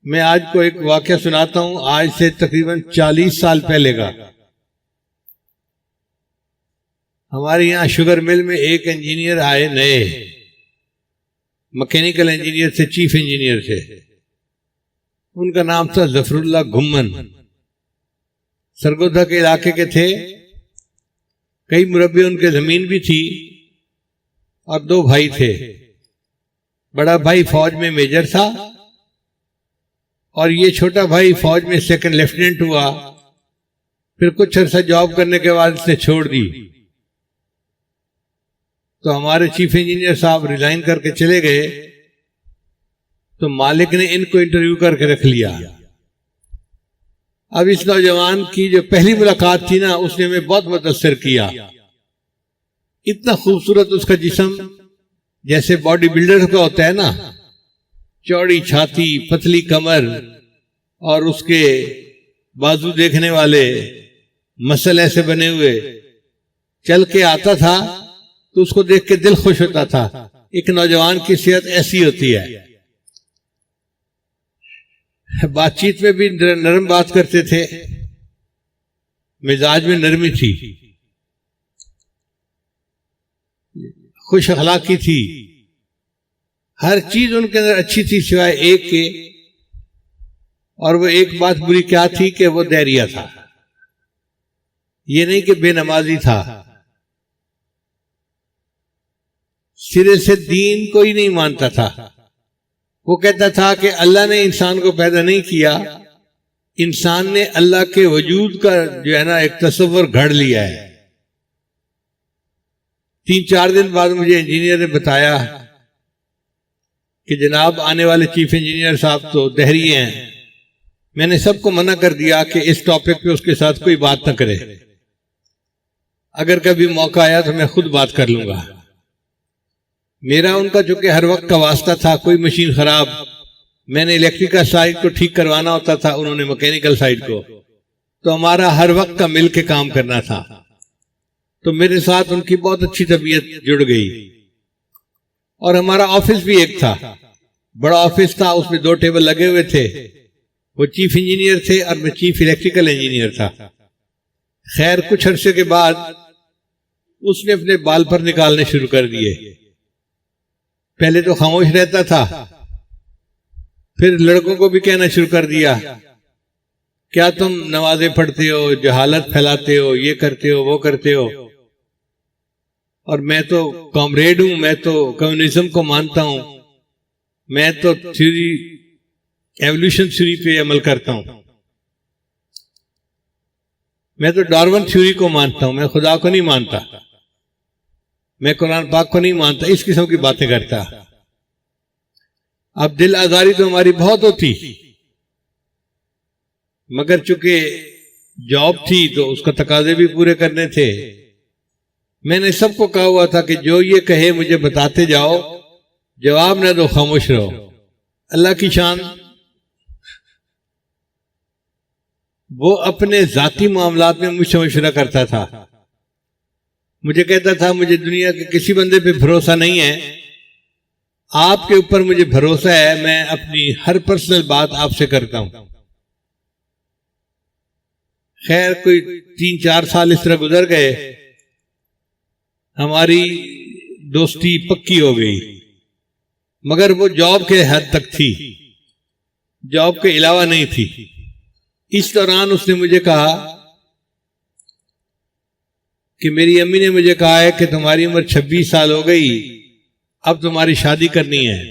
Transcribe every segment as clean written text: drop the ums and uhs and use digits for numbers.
میں آج کو ایک واقعہ سناتا ہوں، آج سے تقریباً 40 سال پہلے کا۔ ہمارے یہاں شوگر مل میں ایک انجینئر آئے نئے، مکینیکل انجینئر تھے، چیف انجینئر تھے۔ ان کا نام تھا ظفر اللہ گھمن، سرگودا کے علاقے کے تھے۔ کئی مربع ان کے زمین بھی تھی اور 2 بھائی تھے۔ بڑا بھائی فوج میں میجر تھا اور یہ چھوٹا بھائی فوج میں 2nd لیفٹیننٹ ہوا۔ پھر کچھ عرصہ جاب کرنے کے بعد اس نے چھوڑ دی، تو ہمارے چیف انجینئر صاحب ریزائن کر کے چلے گئے، تو مالک نے ان کو انٹرویو کر کے رکھ لیا۔ اب اس نوجوان کی جو پہلی ملاقات تھی نا، اس نے ہمیں بہت متاثر کیا۔ اتنا خوبصورت اس کا جسم، جیسے باڈی بلڈر کا ہوتا ہے نا، چوڑی چھاتی، پتلی کمر، اور اس کے بازو دیکھنے والے، مسل ایسے بنے ہوئے، چل کے آتا تھا تو اس کو دیکھ کے دل خوش ہوتا تھا۔ ایک نوجوان کی صحت ایسی ہوتی ہے۔ بات چیت میں بھی نرم بات کرتے تھے، مزاج میں نرمی تھی، خوش اخلاقی تھی، ہر چیز ان کے اندر اچھی تھی سوائے ایک کے، اور وہ ایک بات بری کیا تھی کہ وہ دہریہ تھا۔ یہ نہیں کہ بے نمازی تھا، سرے سے دین کوئی نہیں مانتا تھا۔ وہ کہتا تھا کہ اللہ نے انسان کو پیدا نہیں کیا، انسان نے اللہ کے وجود کا جو ہے نا ایک تصور گھڑ لیا ہے۔ 3-4 دن بعد مجھے انجینئر نے بتایا کہ جناب آنے والے چیف انجینئر صاحب تو دہریے ہیں۔ میں نے سب کو منع کر دیا کہ اس ٹاپک پہ اس کے ساتھ کوئی بات نہ کرے، اگر کبھی موقع آیا تو میں خود بات کر لوں گا۔ میرا ان کا چونکہ ہر وقت کا واسطہ تھا، کوئی مشین خراب، میں نے الیکٹریکل سائڈ کو ٹھیک کروانا ہوتا تھا، انہوں نے مکینیکل سائڈ کو، تو ہمارا ہر وقت کا مل کے کام کرنا تھا۔ تو میرے ساتھ ان کی بہت اچھی طبیعت جڑ گئی۔ اور ہمارا آفس بھی ایک تھا، بڑا آفس تھا، اس میں 2 ٹیبل لگے ہوئے تھے۔ وہ چیف انجینئر تھے اور میں چیف الیکٹریکل انجینئر تھا۔ خیر کچھ عرصے کے بعد اس نے اپنے بال پر نکالنے شروع کر دیے۔ پہلے تو خاموش رہتا تھا، پھر لڑکوں کو بھی کہنا شروع کر دیا، کیا تم نمازیں پڑھتے ہو، جہالت پھیلاتے ہو، یہ کرتے ہو، وہ کرتے ہو، اور میں تو کامریڈ ہوں، میں تو کمیونزم کو مانتا ہوں، میں تو تھیوری ایولیوشن تھیوری پہ عمل کرتا ہوں، میں تو ڈارون تھیوری کو مانتا ہوں، میں خدا کو نہیں مانتا، میں قرآن پاک کو نہیں مانتا، اس قسم کی باتیں کرتا۔ اب دل آزاری تو ہماری بہت ہوتی، مگر چونکہ جاب تھی تو اس کا تقاضے بھی پورے کرنے تھے۔ میں نے سب کو کہا ہوا تھا کہ جو یہ کہے مجھے بتاتے جاؤ، جواب نہ دو، خاموش رہو۔ اللہ کی شان، وہ اپنے ذاتی معاملات میں مجھ سے مشورہ کرتا تھا۔ مجھے کہتا تھا مجھے دنیا کے کسی بندے پہ بھروسہ نہیں ہے، آپ کے اوپر مجھے بھروسہ ہے، میں اپنی ہر پرسنل بات آپ سے کرتا ہوں۔ خیر کوئی 3-4 سال اس طرح گزر گئے، ہماری دوستی پکی ہو گئی، مگر وہ جاب کے حد تک تھی، جاب کے علاوہ نہیں تھی۔ اس دوران اس نے مجھے کہا کہ میری امی نے مجھے کہا ہے کہ تمہاری عمر 26 سال ہو گئی، اب تمہاری شادی کرنی ہے،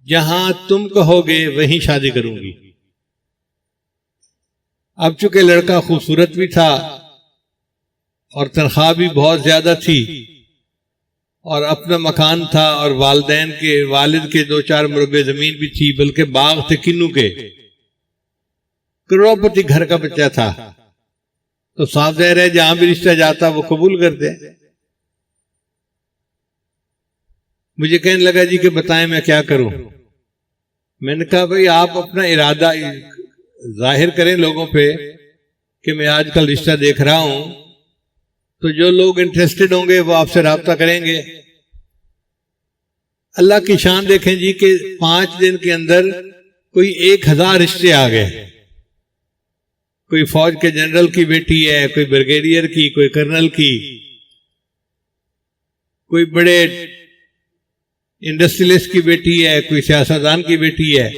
جہاں تم کہو گے وہیں شادی کروں گی۔ اب چونکہ لڑکا خوبصورت بھی تھا اور تنخواہ بھی بہت زیادہ تھی، اور اپنا مکان تھا، اور والدین کے والد کے 2-4 مربع زمین بھی تھی، بلکہ باغ تھے کنو کے، کروڑپتی گھر کا بچہ تھا، تو صاف ظاہر ہے جہاں بھی رشتہ جاتا وہ قبول کرتے۔ مجھے کہنے لگا جی کہ بتائیں میں کیا کروں۔ میں نے کہا بھئی آپ اپنا ارادہ ظاہر کریں لوگوں پہ کہ میں آج کل رشتہ دیکھ رہا ہوں، تو جو لوگ انٹرسٹڈ ہوں گے وہ آپ سے رابطہ کریں گے۔ اللہ کی شان دیکھیں جی کہ 5 دن کے اندر کوئی 1000 رشتے آ گئے. کوئی فوج کے جنرل کی بیٹی ہے، کوئی بریگیڈیئر کی، کوئی کرنل کی، کوئی بڑے انڈسٹریلسٹ کی بیٹی ہے، کوئی سیاستدان کی بیٹی ہے.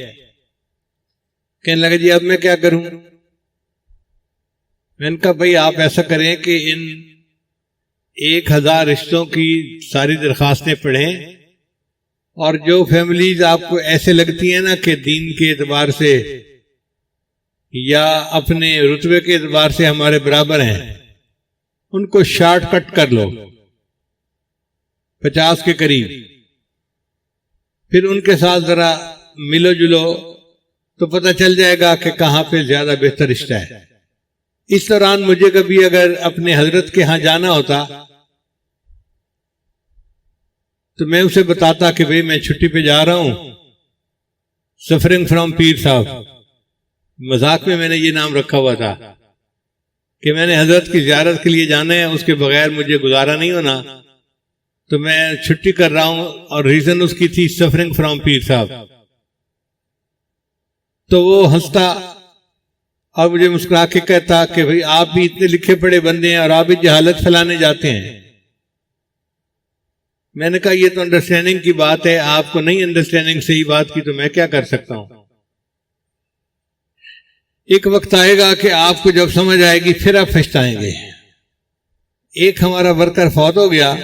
کہنے لگا جی اب میں کیا کروں؟ میں نے کہا بھائی آپ ایسا کریں کہ ان 1000 رشتوں کی ساری درخواستیں پڑھیں، اور جو فیملیز آپ کو ایسے لگتی ہیں نا کہ دین کے اعتبار سے یا اپنے رتبے کے اعتبار سے ہمارے برابر ہیں، ان کو شارٹ کٹ کر لو 50 کے قریب، پھر ان کے ساتھ ذرا ملو جلو تو پتہ چل جائے گا کہ کہاں پہ زیادہ بہتر رشتہ ہے. اس دوران مجھے کبھی اگر اپنے حضرت کے ہاں جانا ہوتا تو میں اسے بتاتا کہ بھئی میں چھٹی پہ جا رہا ہوں، سفرنگ فرام پیر صاحب. مذاق میں نے یہ نام رکھا ہوا تھا کہ میں نے حضرت کی زیارت کے لیے جانا ہے، اس کے بغیر مجھے گزارا نہیں ہونا، تو میں چھٹی کر رہا ہوں، اور ریزن اس کی تھی سفرنگ فرام پیر صاحب. تو وہ ہنستا اور مجھے مسکرا کے کہتا کہ بھئی آپ بھی اتنے لکھے پڑھے بندے ہیں اور آپ بھی جہالت پھیلانے جاتے ہیں. میں نے کہا یہ تو انڈرسٹینڈنگ کی بات ہے، آپ کو نہیں انڈرسٹینڈنگ صحیح بات کی، تو میں کیا کر سکتا ہوں. ایک وقت آئے گا کہ آپ کو جب سمجھ آئے گی پھر آپ پچھتائیں گے. ایک ہمارا ورکر فوت ہو گیا،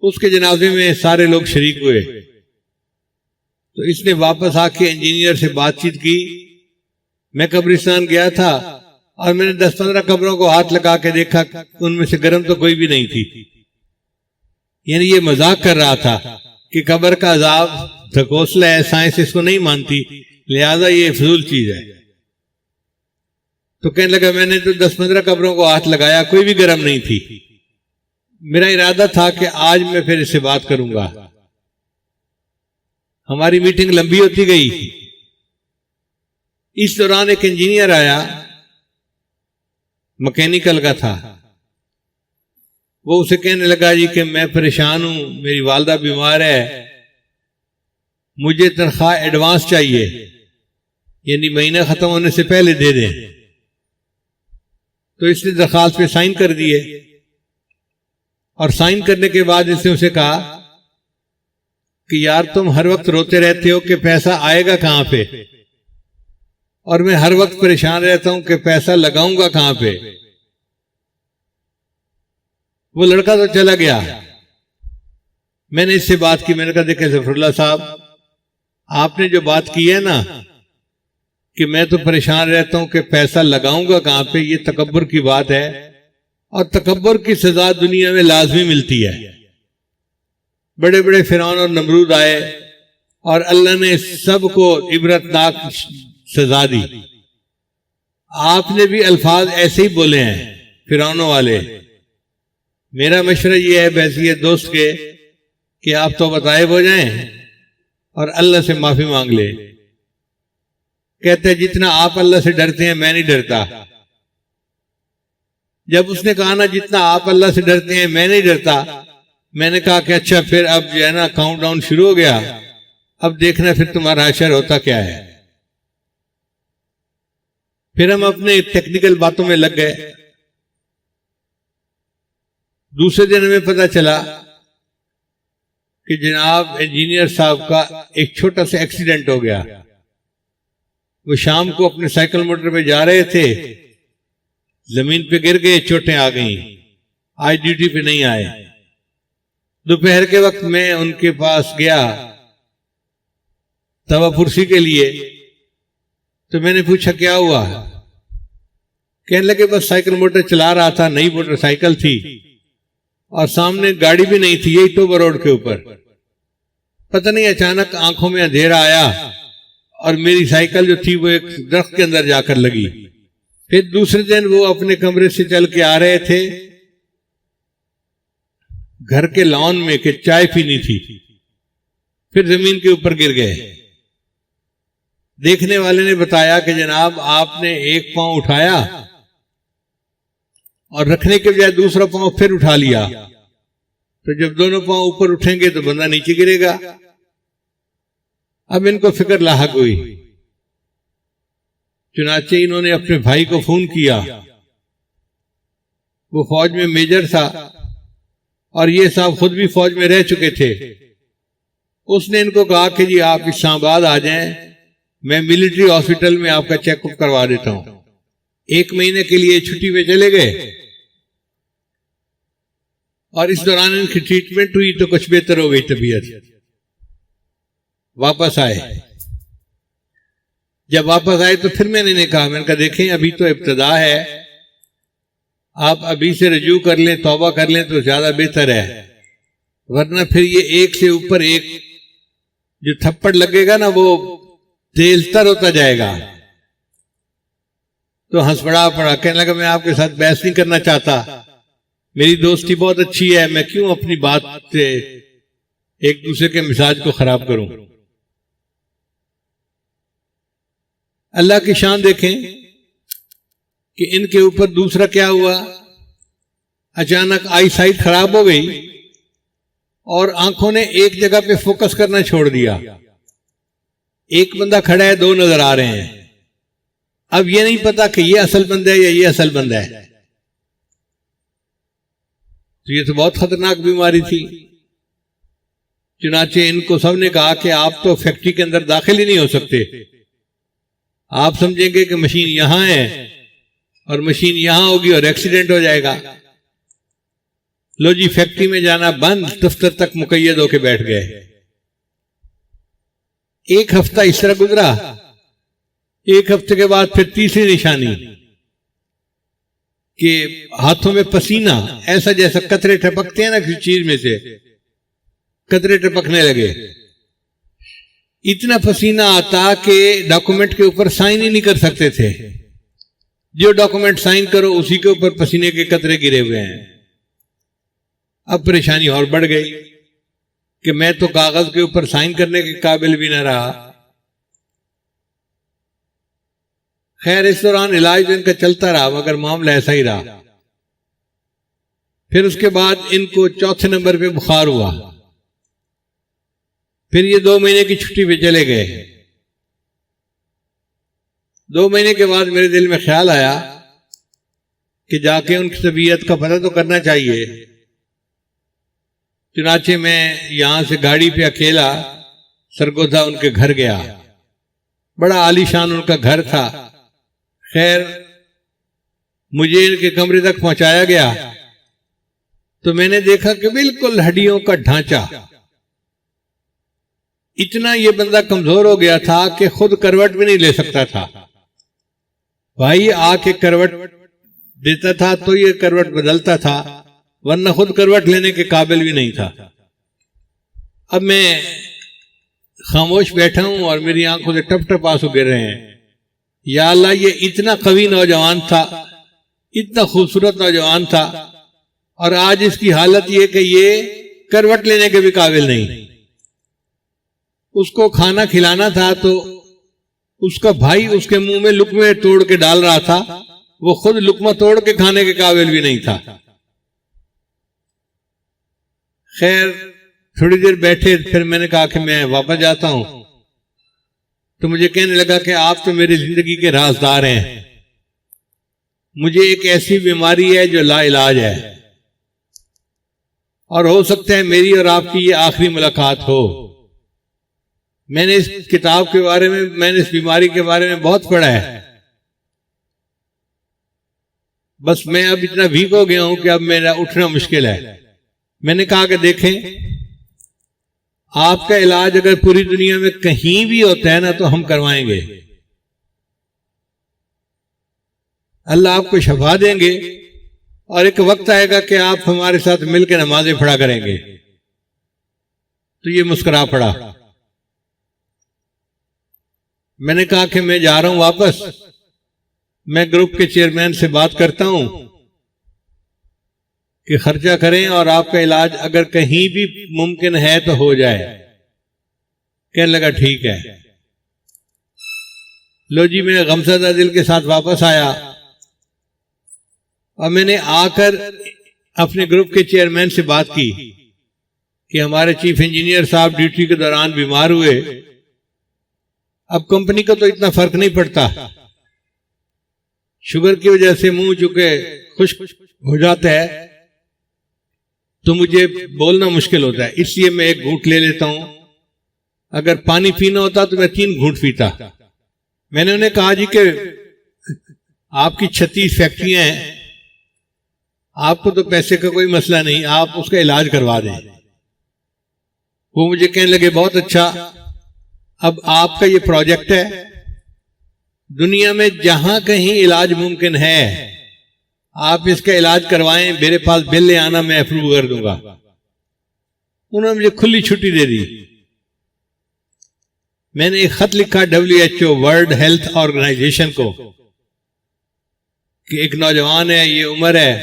اس کے جنازے میں سارے لوگ شریک ہوئے، تو اس نے واپس آ کے انجینئر سے بات چیت کی. میں قبرستان گیا تھا اور میں نے 10-15 قبروں کو ہاتھ لگا کے دیکھا، ان میں سے گرم تو کوئی بھی نہیں تھی. یعنی یہ مذاق کر رہا تھا کہ قبر کا عذاب دھکوسلا ہے، سائنس اس کو نہیں مانتی، لہذا یہ فضول چیز ہے. تو کہنے لگا میں نے تو 10-15 قبروں کو ہاتھ لگایا، کوئی بھی گرم نہیں تھی. میرا ارادہ تھا کہ آج میں پھر اس سے بات کروں گا. ہماری میٹنگ لمبی ہوتی گئی. اس دوران ایک انجینئر آیا، مکینیکل کا تھا. وہ اسے کہنے لگا جی کہ میں پریشان ہوں، میری والدہ بیمار ہے، مجھے تنخواہ ایڈوانس چاہیے، یعنی مہینہ ختم ہونے سے پہلے دے دیں. تو اس نے درخواست پہ سائن کر دیے، اور سائن کرنے کے بعد اس نے اسے کہا کہ یار تم ہر وقت روتے رہتے ہو کہ پیسہ آئے گا کہاں پہ، اور میں ہر وقت پریشان رہتا ہوں کہ پیسہ لگاؤں گا کہاں پہ. وہ لڑکا تو چلا گیا. میں نے اس سے بات کی، میں نے کہا دیکھیں ظفر اللہ صاحب، آپ نے جو بات کی ہے نا کہ میں تو پریشان رہتا ہوں کہ پیسہ لگاؤں گا کہاں پہ، یہ تکبر کی بات ہے، اور تکبر کی سزا دنیا میں لازمی ملتی ہے. بڑے بڑے فرعون اور نمرود آئے اور اللہ نے سب کو عبرتناک سزا دی. آپ نے بھی الفاظ ایسے ہی بولے ہیں فرعونوں والے. میرا مشورہ یہ ہے بحیثیت دوست کے کہ آپ توبہ طائب ہو جائیں اور اللہ سے معافی مانگ لیں. کہتے ہیں جتنا آپ اللہ سے ڈرتے ہیں میں نہیں ڈرتا. جب اس نے کہا نا جتنا آپ اللہ سے ڈرتے ہیں میں نہیں ڈرتا، میں نے کہا کہ اچھا پھر اب جو ہے نا کاؤنٹ ڈاؤن شروع ہو گیا، اب دیکھنا پھر تمہارا حشر ہوتا کیا ہے. پھر ہم اپنے ٹیکنیکل باتوں میں لگ گئے. دوسرے دن ہمیں پتہ چلا کہ جناب انجینئر صاحب کا ایک چھوٹا سا ایکسیڈنٹ ہو گیا. وہ شام کو اپنے سائیکل موٹر پہ جا رہے تھے، زمین پہ گر گئے، چوٹیں آ گئیں، آج ڈیوٹی پہ نہیں آئے. دوپہر کے وقت میں ان کے پاس گیا توا پرسی کے لیے، تو میں نے پوچھا کیا ہوا؟ کہنے لگے بس سائیکل موٹر چلا رہا تھا، نئی موٹر سائیکل تھی اور سامنے گاڑی بھی نہیں تھی، یہی ٹوبا روڈ کے اوپر. پتہ نہیں اچانک آنکھوں میں اندھیرا آیا اور میری سائیکل جو تھی وہ ایک درخت کے اندر جا کر لگی. پھر دوسرے دن وہ اپنے کمرے سے چل کے آ رہے تھے گھر کے لان میں کہ چائے پینی تھی، پھر زمین کے اوپر گر گئے. دیکھنے والے نے بتایا کہ جناب آپ نے ایک پاؤں اٹھایا اور رکھنے کے بجائے دوسرا پاؤں پھر اٹھا لیا، تو جب دونوں پاؤں اوپر اٹھیں گے تو بندہ نیچے گرے گا. اب ان کو فکر لاحق ہوئی، چنانچہ انہوں نے اپنے بھائی کو فون کیا، وہ فوج میں میجر تھا اور یہ صاحب خود بھی فوج میں رہ چکے تھے۔ اس نے ان کو کہا کہ جی آپ اسلام آباد آ جائیں، میں ملٹری ہاسپٹل میں آپ کا چیک اپ کروا دیتا ہوں۔ 1 مہینے کے لیے چھٹی میں چلے گئے اور اس دوران ان کی ٹریٹمنٹ ہوئی تو کچھ بہتر ہو گئی طبیعت۔ واپس آئے، جب واپس آئے تو پھر میں نے کہا دیکھیں ابھی تو ابتدا ہے، آپ ابھی سے رجوع کر لیں، توبہ کر لیں تو زیادہ بہتر ہے، ورنہ پھر یہ ایک سے اوپر ایک جو تھپڑ لگے گا نا وہ تیز تر ہوتا جائے گا۔ تو ہنس پڑا، کہنے لگا میں آپ کے ساتھ بحث نہیں کرنا چاہتا، میری دوستی بہت اچھی ہے، میں کیوں اپنی بات سے ایک دوسرے کے مزاج کو خراب کروں۔ اللہ کی شان دیکھیں کہ ان کے اوپر دوسرا کیا ہوا، اچانک آئی سائٹ خراب ہو گئی اور آنکھوں نے ایک جگہ پہ فوکس کرنا چھوڑ دیا۔ ایک بندہ کھڑا ہے، 2 نظر آ رہے ہیں، اب یہ نہیں پتا کہ یہ اصل بندہ ہے یا یہ اصل بندہ ہے۔ تو یہ تو بہت خطرناک بیماری تھی۔ چنانچہ ان کو سب نے کہا کہ آپ تو فیکٹری کے اندر داخل ہی نہیں ہو سکتے، آپ سمجھیں گے کہ مشین یہاں ہے اور مشین یہاں ہوگی اور ایکسیڈنٹ ہو جائے گا۔ لو جی فیکٹری میں جانا بند، دفتر تک مقید ہو کے بیٹھ گئے۔ 1 ہفتہ اس طرح گزرا، 1 ہفتے کے بعد پھر تیسری نشانی کہ ہاتھوں میں پسینہ ایسا جیسا قطرے ٹپکتے ہیں نا کسی چیز میں سے، قطرے ٹپکنے لگے۔ اتنا پسینہ آتا کہ ڈاکومنٹ کے اوپر سائن ہی نہیں کر سکتے تھے، جو ڈاکومنٹ سائن کرو اسی کے اوپر پسینے کے قطرے گرے ہوئے ہیں۔ اب پریشانی اور بڑھ گئی کہ میں تو کاغذ کے اوپر سائن کرنے کے قابل بھی نہ رہا۔ خیر اس دوران علاج ان کا چلتا رہا مگر معاملہ ایسا ہی رہا۔ پھر اس کے بعد ان کو 4تھے نمبر پہ بخار ہوا، پھر یہ 2 مہینے کی چھٹی پہ چلے گئے۔ 2 مہینے کے بعد میرے دل میں خیال آیا کہ جا کے ان کی طبیعت کا پتہ تو کرنا چاہیے۔ چنانچہ میں یہاں سے گاڑی پہ اکیلا سرگودا ان کے گھر گیا، بڑا عالی شان ان کا گھر تھا۔ خیر مجھے ان کے کمرے تک پہنچایا گیا تو میں نے دیکھا کہ بالکل ہڈیوں کا ڈھانچہ، اتنا یہ بندہ کمزور ہو گیا تھا کہ خود کروٹ بھی نہیں لے سکتا تھا۔ بھائی آ کے کروٹ دیتا تھا تو یہ کروٹ بدلتا تھا، ورنہ خود کروٹ لینے کے قابل بھی نہیں تھا۔ اب میں خاموش بیٹھا ہوں اور میری آنکھوں سے ٹپ ٹپ آنسو گر رہے ہیں۔ یا اللہ یہ اتنا قوی نوجوان تھا، اتنا خوبصورت نوجوان تھا، اور آج اس کی حالت یہ کہ یہ کروٹ لینے کے بھی قابل نہیں۔ اس کو کھانا کھلانا تھا تو اس کا بھائی اس کے منہ میں لقمے توڑ کے ڈال رہا تھا، وہ خود لقمہ توڑ کے کھانے کے قابل بھی نہیں تھا۔ خیر تھوڑی دیر بیٹھے، پھر میں نے کہا کہ میں واپس جاتا ہوں، تو مجھے کہنے لگا کہ آپ تو میری زندگی کے رازدار ہیں، مجھے ایک ایسی بیماری ہے جو لا علاج ہے، اور ہو سکتا ہے میری اور آپ کی یہ آخری ملاقات ہو۔ میں نے اس کتاب کے بارے میں نے اس بیماری کے بارے میں بہت پڑھا ہے، بس میں اب اتنا ویک ہو گیا ہوں کہ اب میرا اٹھنا مشکل ہے۔ میں نے کہا کہ دیکھیں آپ کا علاج اگر پوری دنیا میں کہیں بھی ہوتا ہے نا تو ہم کروائیں گے، اللہ آپ کو شفا دیں گے، اور ایک وقت آئے گا کہ آپ ہمارے ساتھ مل کے نمازیں پڑھا کریں گے۔ تو یہ مسکرا پڑا۔ میں نے کہا کہ میں جا رہا ہوں واپس، میں گروپ کے چیئرمین سے بات کرتا ہوں کہ خرچہ کریں اور آپ کا علاج اگر کہیں بھی ممکن ہے تو ہو جائے۔ کہنے لگا ٹھیک ہے۔ لو جی میں غمزدہ دل کے ساتھ واپس آیا، اور میں نے آ کر اپنے گروپ کے چیئرمین سے بات کی کہ ہمارے چیف انجینئر صاحب ڈیوٹی کے دوران بیمار ہوئے اب کمپنی کو تو اتنا فرق نہیں پڑتا، شوگر کی وجہ سے منہ چونکہ خشک ہو جاتا ہے تو مجھے بولنا مشکل ہوتا ہے، اس لیے میں ایک گھونٹ لے لیتا ہوں، اگر پانی پینا ہوتا تو میں 3 گھونٹ پیتا۔ میں نے انہیں کہا جی کہ آپ کی 36 فیکٹریاں ہیں، آپ کو تو پیسے کا کوئی مسئلہ نہیں، آپ اس کا علاج کروا دیں۔ وہ مجھے کہنے لگے بہت اچھا، اب آپ کا یہ پروجیکٹ ہے، دنیا میں جہاں کہیں علاج ممکن ہے آپ اس کا علاج کروائیں، میرے پاس بل لے آنا، میں اپروو کر دوں گا۔ انہوں نے مجھے کھلی چھٹی دے دی۔ میں نے ایک خط لکھا WHO ورلڈ ہیلتھ آرگنائزیشن کو کہ ایک نوجوان ہے، یہ عمر ہے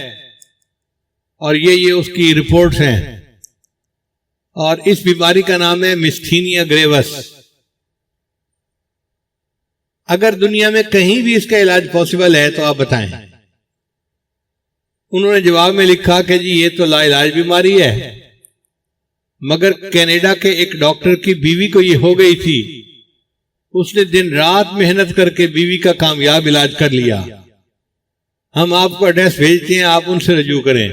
اور یہ اس کی رپورٹس ہیں، اور اس بیماری کا نام ہے میستھینیا گریوس۔ اگر دنیا میں کہیں بھی اس کا علاج پاسبل ہے تو آپ بتائیں۔ انہوں نے جواب میں لکھا کہ جی یہ تو لا علاج بیماری ہے، مگر کینیڈا کے ایک ڈاکٹر کی بیوی کو یہ ہو گئی تھی، اس نے دن رات محنت کر کے بیوی کا کامیاب علاج کر لیا، ہم آپ کو ایڈریس بھیجتے ہیں، آپ ان سے رجوع کریں۔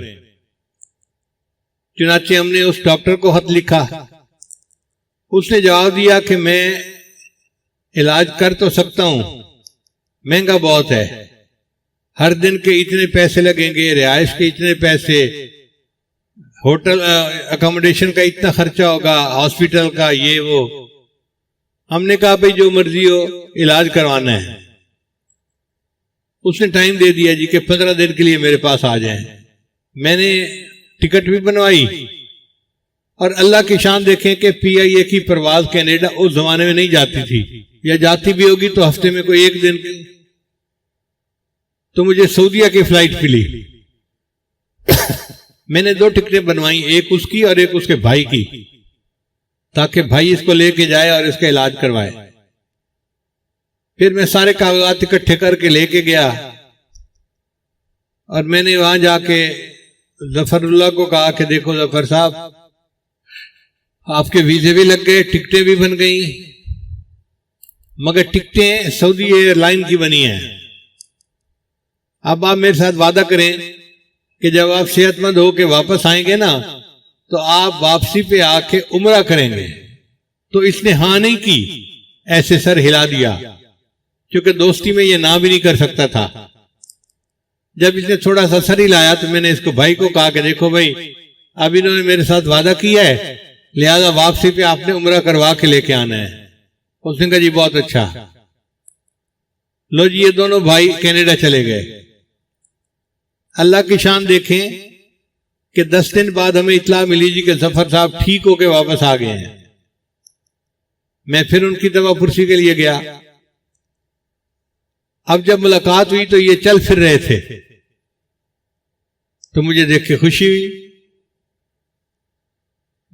چنانچہ ہم نے اس ڈاکٹر کو خط لکھا، اس نے جواب دیا کہ میں علاج کر تو سکتا ہوں، مہنگا بہت ہے، ہر دن کے اتنے پیسے لگیں گے، رہائش کے اتنے پیسے، ہوٹل اکاموڈیشن کا اتنا خرچہ ہوگا، ہاسپٹل کا یہ وہ۔ ہم نے کہا بھئی جو مرضی ہو، علاج کروانا ہے۔ اس نے ٹائم دے دیا جی کہ 15 دن کے لیے میرے پاس آ جائیں۔ میں نے ٹکٹ بھی بنوائی، اور اللہ کی شان دیکھیں کہ PIA کی پرواز کینیڈا اس زمانے میں نہیں جاتی تھی، یا جاتی بھی ہوگی تو ہفتے میں کوئی 1 دن، تو مجھے سعودیہ کی فلائٹ ملی۔ میں نے 2 ٹکٹیں بنوائیں، ایک اس کی اور ایک اس کے بھائی کی، تاکہ بھائی اس کو لے کے جائے اور اس کا علاج کروائے۔ پھر میں سارے کاغذات اکٹھے کر کے لے کے گیا، اور میں نے وہاں جا کے ظفر اللہ کو کہا کہ دیکھو ظفر صاحب، آپ کے ویزے بھی لگ گئے، ٹکٹیں بھی بن گئیں، مگر ٹکٹیں سعودی ایئر لائن کی بنی ہیں۔ اب آپ میرے ساتھ وعدہ کریں کہ جب آپ صحت مند ہو کے واپس آئیں گے نا تو آپ واپسی پہ آ کے عمرہ کریں گے۔ تو اس نے ہاں نہیں کی، ایسے سر ہلا دیا، کیونکہ دوستی میں یہ نہ بھی نہیں کر سکتا تھا۔ جب اس نے تھوڑا سا سر ہلایا تو میں نے اس کو بھائی کو کہا کہ دیکھو بھائی، اب انہوں نے میرے ساتھ وعدہ کیا ہے، لہذا واپسی پہ آپ نے عمرہ کروا کے لے کے آنا ہے۔ اس نے کہا جی بہت اچھا۔ لو جی یہ دونوں بھائی کینیڈا چلے گئے۔ اللہ کی شان دیکھیں کہ 10 دن بعد ہمیں اطلاع ملی جی کہ ظفر صاحب ٹھیک ہو کے واپس آ گئے ہیں۔ میں پھر ان کی دوا پرسی کے لیے گیا۔ اب جب ملاقات ہوئی تو یہ چل پھر رہے تھے، تو مجھے دیکھ کے خوشی ہوئی۔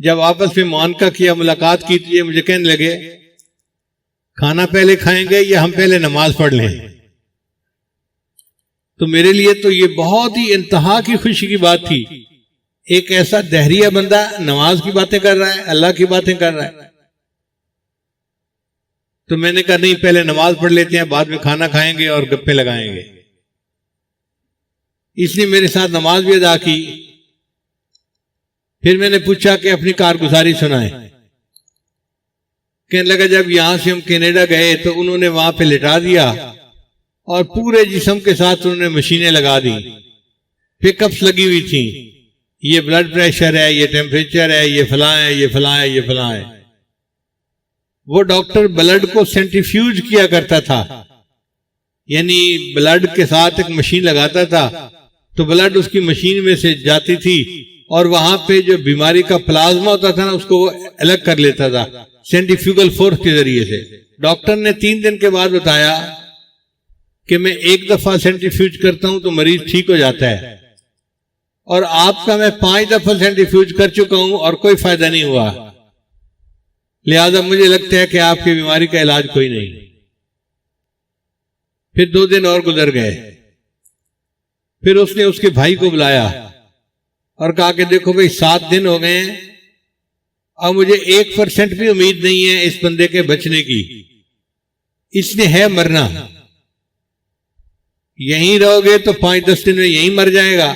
جب آپس میں معانقہ کیا، ملاقات کی، تو یہ مجھے کہنے لگے کھانا پہلے کھائیں گے یا ہم پہلے نماز پڑھ لیں؟ تو میرے لیے تو یہ بہت ہی انتہا کی خوشی کی بات تھی، ایک ایسا دہریہ بندہ نماز کی باتیں کر رہا ہے، اللہ کی باتیں کر رہا ہے۔ تو میں نے کہا نہیں، پہلے نماز پڑھ لیتے ہیں، بعد میں کھانا کھائیں گے اور گپے لگائیں گے۔ اس نے میرے ساتھ نماز بھی ادا کی۔ پھر میں نے پوچھا کہ اپنی کارگزاری سنائیں۔ کہنے لگا جب یہاں سے ہم کینیڈا گئے تو انہوں نے وہاں پہ لٹا دیا، اور پورے جسم کے ساتھ انہوں نے مشینیں لگا دی، پک اپس لگی ہوئی تھیں، یہ بلڈ پریشر ہے، یہ ٹیمپریچر ہے، یہ فلاں ہے، یہ فلاں ہے، یہ فلاں ہے۔ وہ ڈاکٹر بلڈ کو سینٹریفیوج کیا کرتا تھا، یعنی بلڈ کے ساتھ ایک مشین لگاتا تھا تو بلڈ اس کی مشین میں سے جاتی تھی، اور وہاں پہ جو بیماری کا پلازما ہوتا تھا نا اس کو وہ الگ کر لیتا تھا سینٹریفیوگل فورس کے ذریعے سے۔ ڈاکٹر نے 3 دن کے بعد بتایا کہ میں 1 دفعہ سینٹریفیوج کرتا ہوں تو مریض ٹھیک ہو جاتا ہے، اور آپ کا میں 5 دفعہ سینٹریفیوج کر چکا ہوں اور کوئی فائدہ نہیں ہوا، لہذا مجھے لگتا ہے کہ آپ کی بیماری کا علاج کوئی نہیں۔ پھر 2 دن اور گزر گئے۔ پھر اس نے اس کے بھائی کو بلایا اور کہا کہ دیکھو بھئی 7 دن ہو گئے ہیں اور مجھے 1% بھی امید نہیں ہے اس بندے کے بچنے کی، اس نے ہے مرنا، یہیں رہو گے تو 5-10 دن میں یہیں مر جائے گا،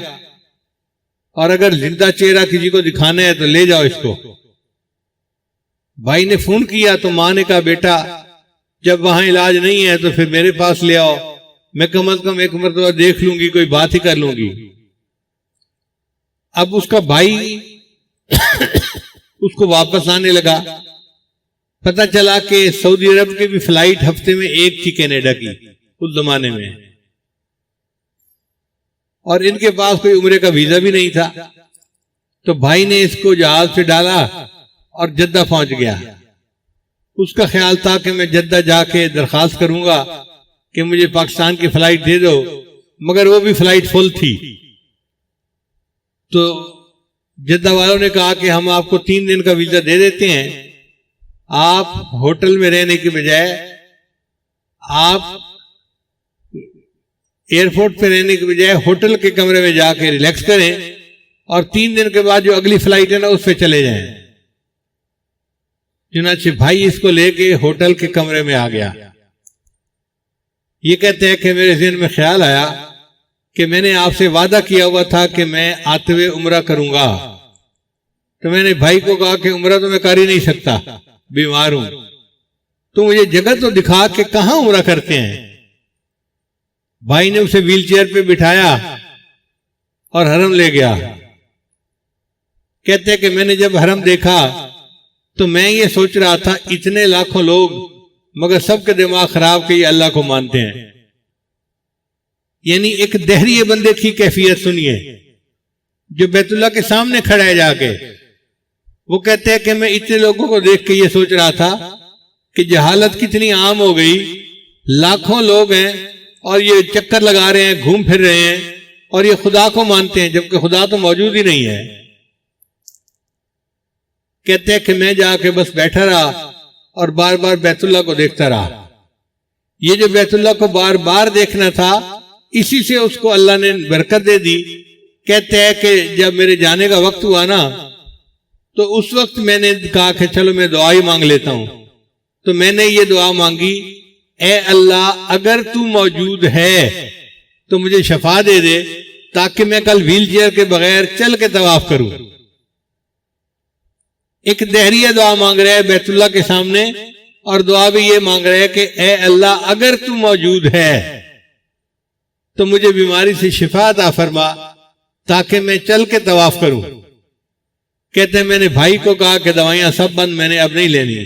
اور اگر زندہ چہرہ کسی کو دکھانا ہے تو لے جاؤ اس کو۔ بھائی نے فون کیا تو ماں نے کہا بیٹا جب وہاں علاج نہیں ہے تو پھر میرے پاس لے آؤ، میں کم از کم ایک مرتبہ دیکھ لوں گی، کوئی بات ہی کر لوں گی۔ اب اس کا بھائی اس کو واپس آنے لگا، پتہ چلا کہ سعودی عرب کی بھی فلائٹ ہفتے میں ایک تھی کینیڈا کی اس زمانے میں، اور ان کے پاس کوئی عمرے کا ویزا بھی نہیں تھا، تو بھائی نے اس کو جہاز پہ ڈالا اور جدہ پہنچ گیا۔ اس کا خیال تھا کہ میں جدہ جا کے درخواست کروں گا کہ مجھے پاکستان کی فلائٹ دے دو، مگر وہ بھی فلائٹ فل تھی۔ تو جدہ والوں نے کہا کہ ہم آپ کو 3 دن کا ویزا دے دیتے ہیں، آپ ہوٹل میں رہنے کی بجائے آپ ایئرپورٹ پہ رہنے کی بجائے ہوٹل کے کمرے میں جا کے ریلیکس کریں، اور 3 دن کے بعد جو اگلی فلائٹ ہے نا اس پہ چلے جائیں۔ چنانچہ بھائی اس کو لے کے ہوٹل کے کمرے میں آ گیا۔ یہ کہتے ہیں کہ میرے ذہن میں خیال آیا کہ میں نے آپ سے وعدہ کیا ہوا تھا کہ میں آتے ہوئے عمرہ کروں گا، تو میں نے بھائی کو کہا کہ عمرہ تو میں کر ہی نہیں سکتا، بیمار ہوں، تو مجھے جگہ تو دکھا کہ کہاں عمرہ کرتے ہیں۔ بھائی نے اسے ویل چیئر پہ بٹھایا اور حرم لے گیا۔ کہتے ہیں کہ میں نے جب حرم دیکھا تو میں یہ سوچ رہا تھا اتنے لاکھوں لوگ، مگر سب کے دماغ خراب کہ یہ اللہ کو مانتے ہیں۔ یعنی ایک دہریے بندے کی کیفیت سنیے جو بیت اللہ کے سامنے کھڑا ہے جا کے، وہ کہتے ہیں کہ میں اتنے لوگوں کو دیکھ کے یہ سوچ رہا تھا کہ جہالت کتنی عام ہو گئی، لاکھوں لوگ ہیں اور یہ چکر لگا رہے ہیں، گھوم پھر رہے ہیں، اور یہ خدا کو مانتے ہیں جبکہ خدا تو موجود ہی نہیں ہے۔ کہتے ہیں کہ میں جا کے بس بیٹھا رہا اور بار بار بیت اللہ کو دیکھتا رہا۔ یہ جو بیت اللہ کو بار بار دیکھنا تھا، اسی سے اس کو اللہ نے برکت دے دی۔ کہتے ہیں کہ جب میرے جانے کا وقت ہوا نا تو اس وقت میں نے کہا کہ چلو میں دعا ہی مانگ لیتا ہوں، تو میں نے یہ دعا مانگی، اے اللہ اگر تو موجود ہے تو مجھے شفا دے دے تاکہ میں کل ویل چیئر کے بغیر چل کے طواف کروں۔ ایک دہریہ دعا مانگ رہا ہے بیت اللہ کے سامنے، اور دعا بھی یہ مانگ رہا ہے کہ اے اللہ اگر تو موجود ہے تو مجھے بیماری سے شفا عطا فرما تاکہ میں چل کے طواف کروں۔ کہتے ہیں میں نے بھائی کو کہا کہ دوائیاں سب بند، میں نے اب نہیں لینی۔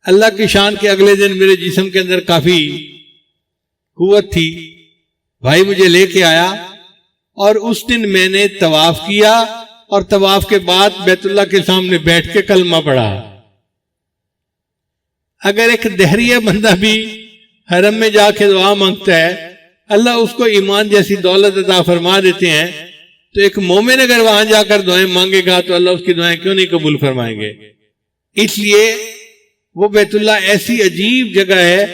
اللہ کی شان کے اگلے دن میرے جسم کے اندر کافی قوت تھی، بھائی مجھے لے کے آیا، اور اس دن میں نے طواف کیا، اور طواف کے بعد بیت اللہ کے سامنے بیٹھ کے کلمہ پڑھا۔ اگر ایک دہریہ بندہ بھی حرم میں جا کے دعا مانگتا ہے، اللہ اس کو ایمان جیسی دولت عطا فرما دیتے ہیں، تو ایک مومن اگر وہاں جا کر دعائیں مانگے گا تو اللہ اس کی دعائیں کیوں نہیں قبول فرمائیں گے؟ اس لیے وہ بیت اللہ ایسی عجیب جگہ ہے،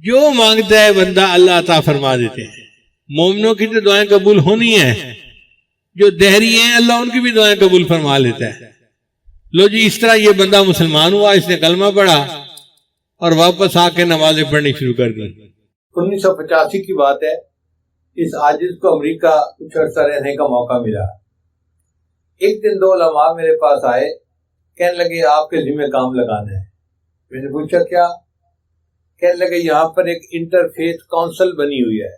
جو مانگتا ہے بندہ اللہ عطا فرما دیتے ہیں۔ مومنوں کی تو دعائیں قبول ہونی ہیں، جو دہری ہیں اللہ ان کی بھی دعائیں قبول فرما لیتا ہے۔ لو جی، اس طرح یہ بندہ مسلمان ہوا، اس نے کلمہ پڑھا اور واپس آ کے نمازیں پڑھنی شروع کر دی۔ 1985 کی بات ہے، اس عاجز کو امریکہ کچھ عرصہ رہنے کا موقع ملا۔ ایک دن 2 علماء میرے پاس آئے، کہنے لگے آپ کے ذمہ کام لگانا ہے۔ میں نے پوچھا کیا؟ کہنے لگے یہاں پر ایک انٹرفیتھ کونسل بنی ہوئی ہے۔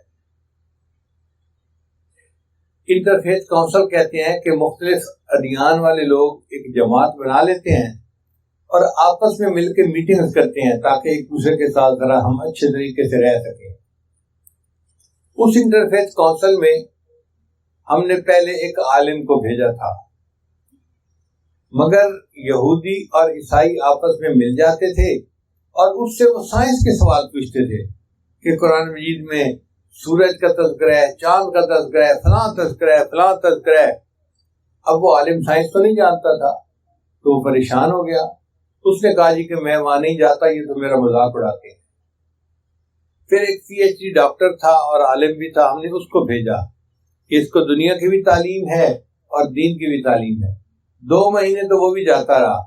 انٹرفیتھ کونسل کہتے ہیں کہ مختلف ادیان والے لوگ ایک جماعت بنا لیتے ہیں اور آپس میں مل کے میٹنگز کرتے ہیں تاکہ ایک دوسرے کے ساتھ ذرا ہم اچھے طریقے سے رہ سکیں۔ اس انٹرفیتھ کونسل میں ہم نے پہلے ایک عالم کو بھیجا تھا، مگر یہودی اور عیسائی آپس میں مل جاتے تھے اور اس سے وہ سائنس کے سوال پوچھتے تھے کہ قرآن مجید میں سورج کا تذکرہ ہے، چاند کا تذکرہ ہے، فلاں تذکرہ ہے، فلاں تذکرہ ہے۔ اب وہ عالم سائنس تو نہیں جانتا تھا، تو وہ پریشان ہو گیا۔ اس نے کہا جی کہ میں وہاں نہیں جاتا، یہ تو میرا مذاق اڑاتے ہیں۔ پھر ایک PhD ڈاکٹر تھا اور عالم بھی تھا، ہم نے اس کو بھیجا کہ اس کو دنیا کی بھی تعلیم ہے اور دین کی بھی تعلیم ہے۔ 2 مہینے تو وہ بھی جاتا رہا،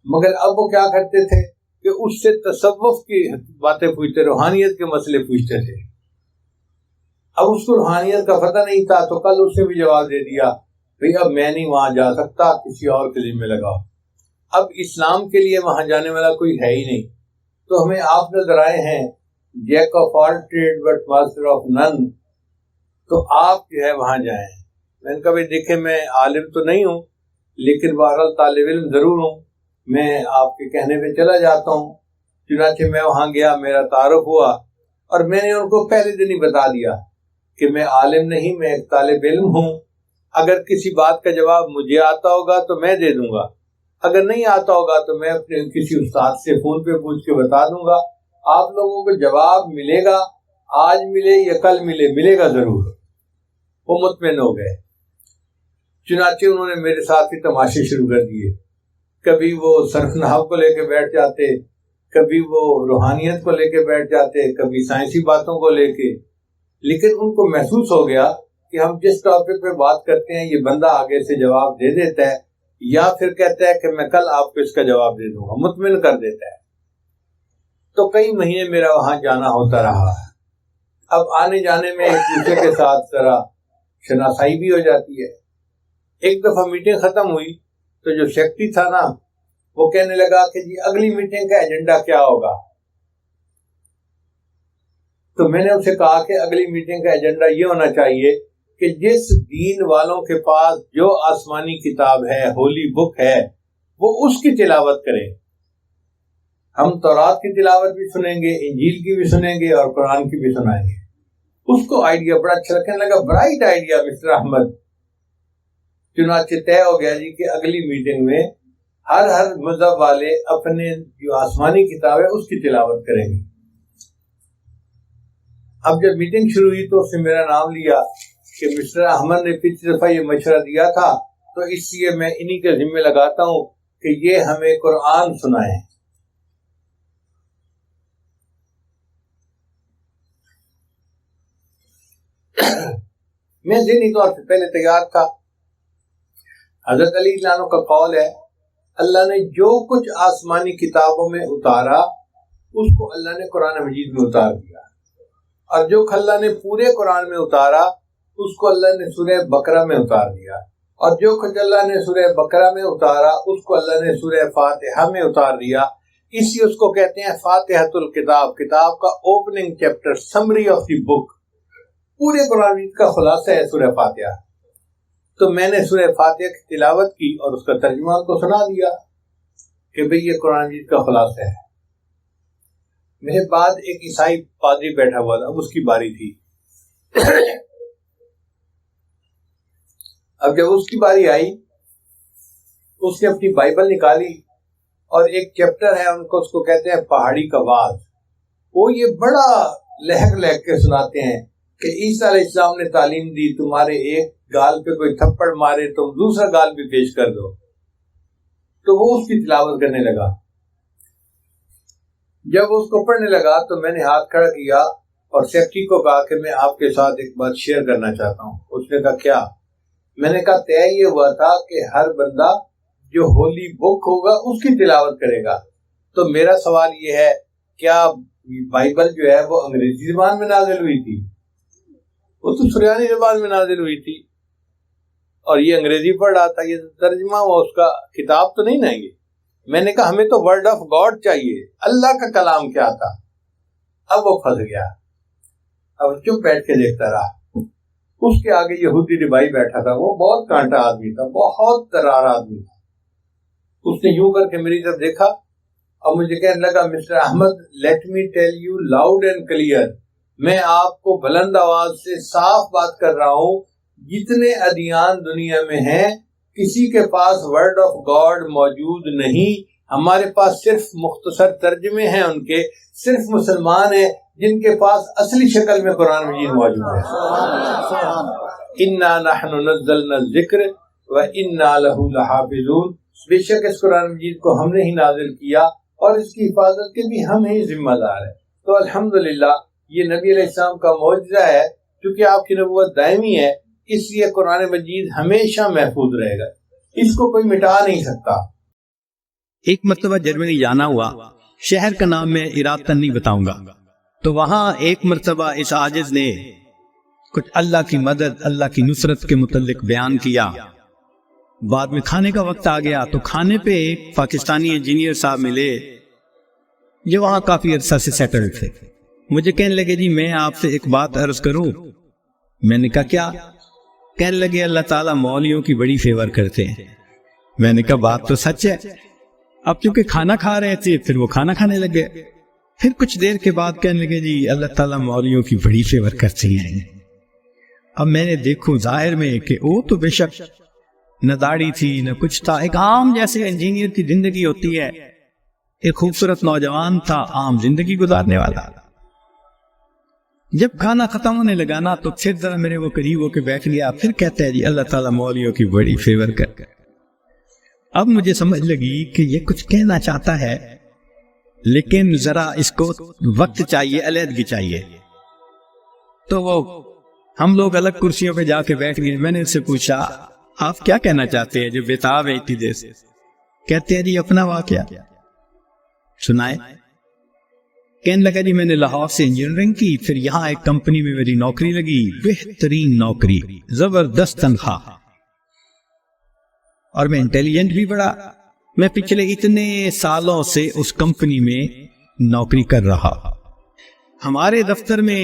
مگر اب وہ کیا کرتے تھے کہ اس سے تصوف کی باتیں پوچھتے، روحانیت کے مسئلے پوچھتے تھے. اب اس کو روحانیت کا پتہ نہیں تھا تو کل اس نے بھی جواب دے دیا بھئی اب میں نہیں وہاں جا سکتا، کسی اور کے ذمہ لگاؤ. اب اسلام کے لیے وہاں جانے والا کوئی ہے ہی نہیں. تو ہمیں آپ نظر آئے ہیں jack of all trade but master of none, تو آپ جو ہے وہاں جائیں. میں نے کہا بھائی دیکھیں میں عالم تو نہیں ہوں لیکن بہرحال طالب علم ضرور ہوں، میں آپ کے کہنے پہ چلا جاتا ہوں. چنانچہ میں وہاں گیا، میرا تعارف ہوا اور میں نے ان کو پہلے دن ہی بتا دیا کہ میں عالم نہیں، میں ایک طالب علم ہوں. اگر کسی بات کا جواب مجھے آتا ہوگا تو میں دے دوں گا، اگر نہیں آتا ہوگا تو میں اپنے کسی استاد سے فون پہ پوچھ کے بتا دوں گا. آپ لوگوں کو جواب ملے گا، آج ملے یا کل ملے، ملے گا ضرور. وہ مطمئن ہو گئے. چنانچہ انہوں نے میرے ساتھ ہی تماشے شروع کر دیے. کبھی وہ صرف نحو کو لے کے بیٹھ جاتے، کبھی وہ روحانیت کو لے کے بیٹھ جاتے، کبھی سائنسی باتوں کو لے کے. لیکن ان کو محسوس ہو گیا کہ ہم جس ٹاپک پہ بات کرتے ہیں یہ بندہ آگے سے جواب دے دیتا ہے، یا پھر کہتا ہے کہ میں کل آپ کو اس کا جواب دے دوں گا، مطمئن کر دیتا ہے. تو کئی مہینے میرا وہاں جانا ہوتا رہا. اب آنے جانے میں ایک دوسرے کے ساتھ ذرا شناسائی بھی ہو جاتی ہے. ایک دفعہ میٹنگ ختم ہوئی تو جو سیکرٹری تھا نا وہ کہنے لگا کہ جی اگلی میٹنگ کا ایجنڈا کیا ہوگا. تو میں نے اسے کہا کہ اگلی میٹنگ کا ایجنڈا یہ ہونا چاہیے کہ جس دین والوں کے پاس جو آسمانی کتاب ہے، ہولی بک ہے، وہ اس کی تلاوت کریں. ہم تورات کی تلاوت بھی سنیں گے، انجیل کی بھی سنیں گے اور قرآن کی بھی سنائیں گے. اس کو آئیڈیا بڑا اچھا لگنے لگا، برائٹ آئیڈیا مسٹر احمد. چنانچہ طے ہو گیا جی کہ اگلی میٹنگ میں ہر مذہب والے اپنے جو آسمانی کتاب ہے اس کی تلاوت کریں گے. اب جب میٹنگ شروع ہوئی تو اس نے میرا نام لیا کہ مسٹر احمد نے پچھلی دفعہ یہ مشورہ دیا تھا تو اس لیے میں انہی کے ذمہ لگاتا ہوں کہ یہ ہمیں قرآن سنائیں. میں ذہنی طور سے پہلے تیار تھا. حضرت علی عنہ کا قول ہے اللہ نے جو کچھ آسمانی کتابوں میں اتارا اس کو اللہ نے قرآن مجید میں اتار دیا، اور جو اللہ نے پورے قرآن میں اتارا اس کو اللہ نے سورہ بقرہ میں اتار دیا، اور جو کچھ اللہ نے سورہ بقرہ میں اتارا اس کو اللہ نے سورہ فاتحہ میں اتار دیا. اسی اس کو کہتے ہیں فاتحۃ الکتاب، کتاب کا opening chapter, summary of the book. پورے قرآن مجید کا خلاصہ ہے سورہ فاتحہ. تو میں نے سورہ فاتحہ کی تلاوت کی اور اس کا ترجمہ کو سنا دیا کہ بھئی یہ قرآن مجید کا خلاصہ ہے. میرے بعد ایک عیسائی پادری بیٹھا ہوا تھا، اب اس کی باری تھی. اب جب اس کی باری آئی اس نے اپنی بائبل نکالی اور ایک چیپٹر ہے ان کو، اس کو کہتے ہیں پہاڑی کا باز. وہ یہ بڑا لہک لہک کے سناتے ہیں کہ عیسیٰ علیہ السلام نے تعلیم دی تمہارے ایک گال پہ کوئی تھپڑ مارے تم دوسرا گال بھی پیش کر دو. تو وہ اس کی تلاوت کرنے لگا. جب اس کو پڑھنے لگا تو میں نے ہاتھ کھڑا کیا اور سیکرٹری کو کہا کہ میں آپ کے ساتھ ایک بات شیئر کرنا چاہتا ہوں. اس نے کہا کیا؟ میں نے کہا طے یہ ہوا تھا کہ ہر بندہ جو ہولی بک ہوگا اس کی تلاوت کرے گا. تو میرا سوال یہ ہے کیا بائبل جو ہے وہ انگریزی زبان میں نازل ہوئی تھی؟ وہ تو سریانی زبان میں نازل ہوئی تھی اور یہ انگریزی پڑھ رہا تھا، یہ ترجمہ وہ اس کا کتاب تو نہیں نہ یہ. میں نے کہا ہمیں تو ورڈ آف گاڈ چاہیے، اللہ کا کلام کیا تھا. اب وہ پھنس گیا، اب چپ بیٹھ کے دیکھتا رہا. اس کے آگے یہودی ربائی بیٹھا تھا، وہ بہت کانٹا آدمی تھا، بہت ترار آدمی تھا. اس نے یوں کر کے میری طرف دیکھا اور مجھے کہنے لگا mister Ahmed let me tell you loud and clear, میں آپ کو بلند آواز سے صاف بات کر رہا ہوں، جتنے ادیان دنیا میں ہیں کسی کے پاس ورڈ آف گاڈ موجود نہیں. ہمارے پاس صرف مختصر ترجمے ہیں ان کے. صرف مسلمان ہیں جن کے پاس اصلی شکل میں قرآن مجید موجود ہے. انا نحن نزلنا الذکر وانا له لحافظون، بے شک اس قرآن مجید کو ہم نے ہی نازل کیا اور اس کی حفاظت کے بھی ہم ہی ذمہ دار ہیں. تو الحمدللہ یہ نبی علیہ السلام کا معجزہ ہے، کیونکہ آپ کی نبوت دائمی ہے اس لیے قرآن مجید ہمیشہ محفوظ رہے گا، اس کو کوئی مٹا نہیں سکتا. ایک مرتبہ جرمنی جانا ہوا. شہر کا نام میں ارادتاً نہیں بتاؤں گا. تو وہاں ایک مرتبہ اس عاجز نے کچھ اللہ کی مدد، اللہ کی نصرت کے متعلق بیان کیا. بعد میں کھانے کا وقت آ گیا تو کھانے پہ ایک پاکستانی انجینئر صاحب ملے جو وہاں کافی عرصہ سے سیٹل تھے. مجھے کہنے لگے جی میں آپ سے ایک بات عرض کروں. میں نے کہا کیا؟ کہنے لگے اللہ تعالیٰ مولویوں کی بڑی فیور کرتے ہیں. میں نے کہا بات تو سچ ہے. اب چونکہ کھانا کھا رہے تھے پھر وہ کھانا کھانے لگے. پھر کچھ دیر کے بعد کہنے لگے جی اللہ تعالیٰ مولویوں کی بڑی فیور کرتے ہیں. اب میں نے دیکھو ظاہر میں کہ وہ تو بے شک نہ داڑھی تھی نہ کچھ تھا، ایک عام جیسے انجینئر کی زندگی ہوتی ہے. ایک خوبصورت نوجوان تھا، عام زندگی گزارنے والا. جب کھانا ختم ہونے لگا نا تو پھر ذرا میرے وہ قریب ہو کے بیٹھ گیا. پھر کہتا ہے جی اللہ تعالیٰ مولویوں کی بڑی فیور کر. اب مجھے سمجھ لگی کہ یہ کچھ کہنا چاہتا ہے لیکن ذرا اس کو وقت چاہیے، علیحدگی چاہیے. تو وہ ہم لوگ الگ کرسیوں پہ جا کے بیٹھ گئے. میں نے اس سے پوچھا آپ کیا کہنا چاہتے ہیں جو بےتاب ہے اتنی دیر سے؟ کہتے ہیں جی اپنا واقعہ سنائے. کہنے لگا جی میں نے لاہور سے انجینئرنگ کی، پھر یہاں ایک کمپنی میں میری نوکری لگی، بہترین نوکری، زبردست تنخواہ، اور میں انٹیلیجنٹ بھی بڑا. میں پچھلے اتنے سالوں سے اس کمپنی میں نوکری کر رہا. ہمارے دفتر میں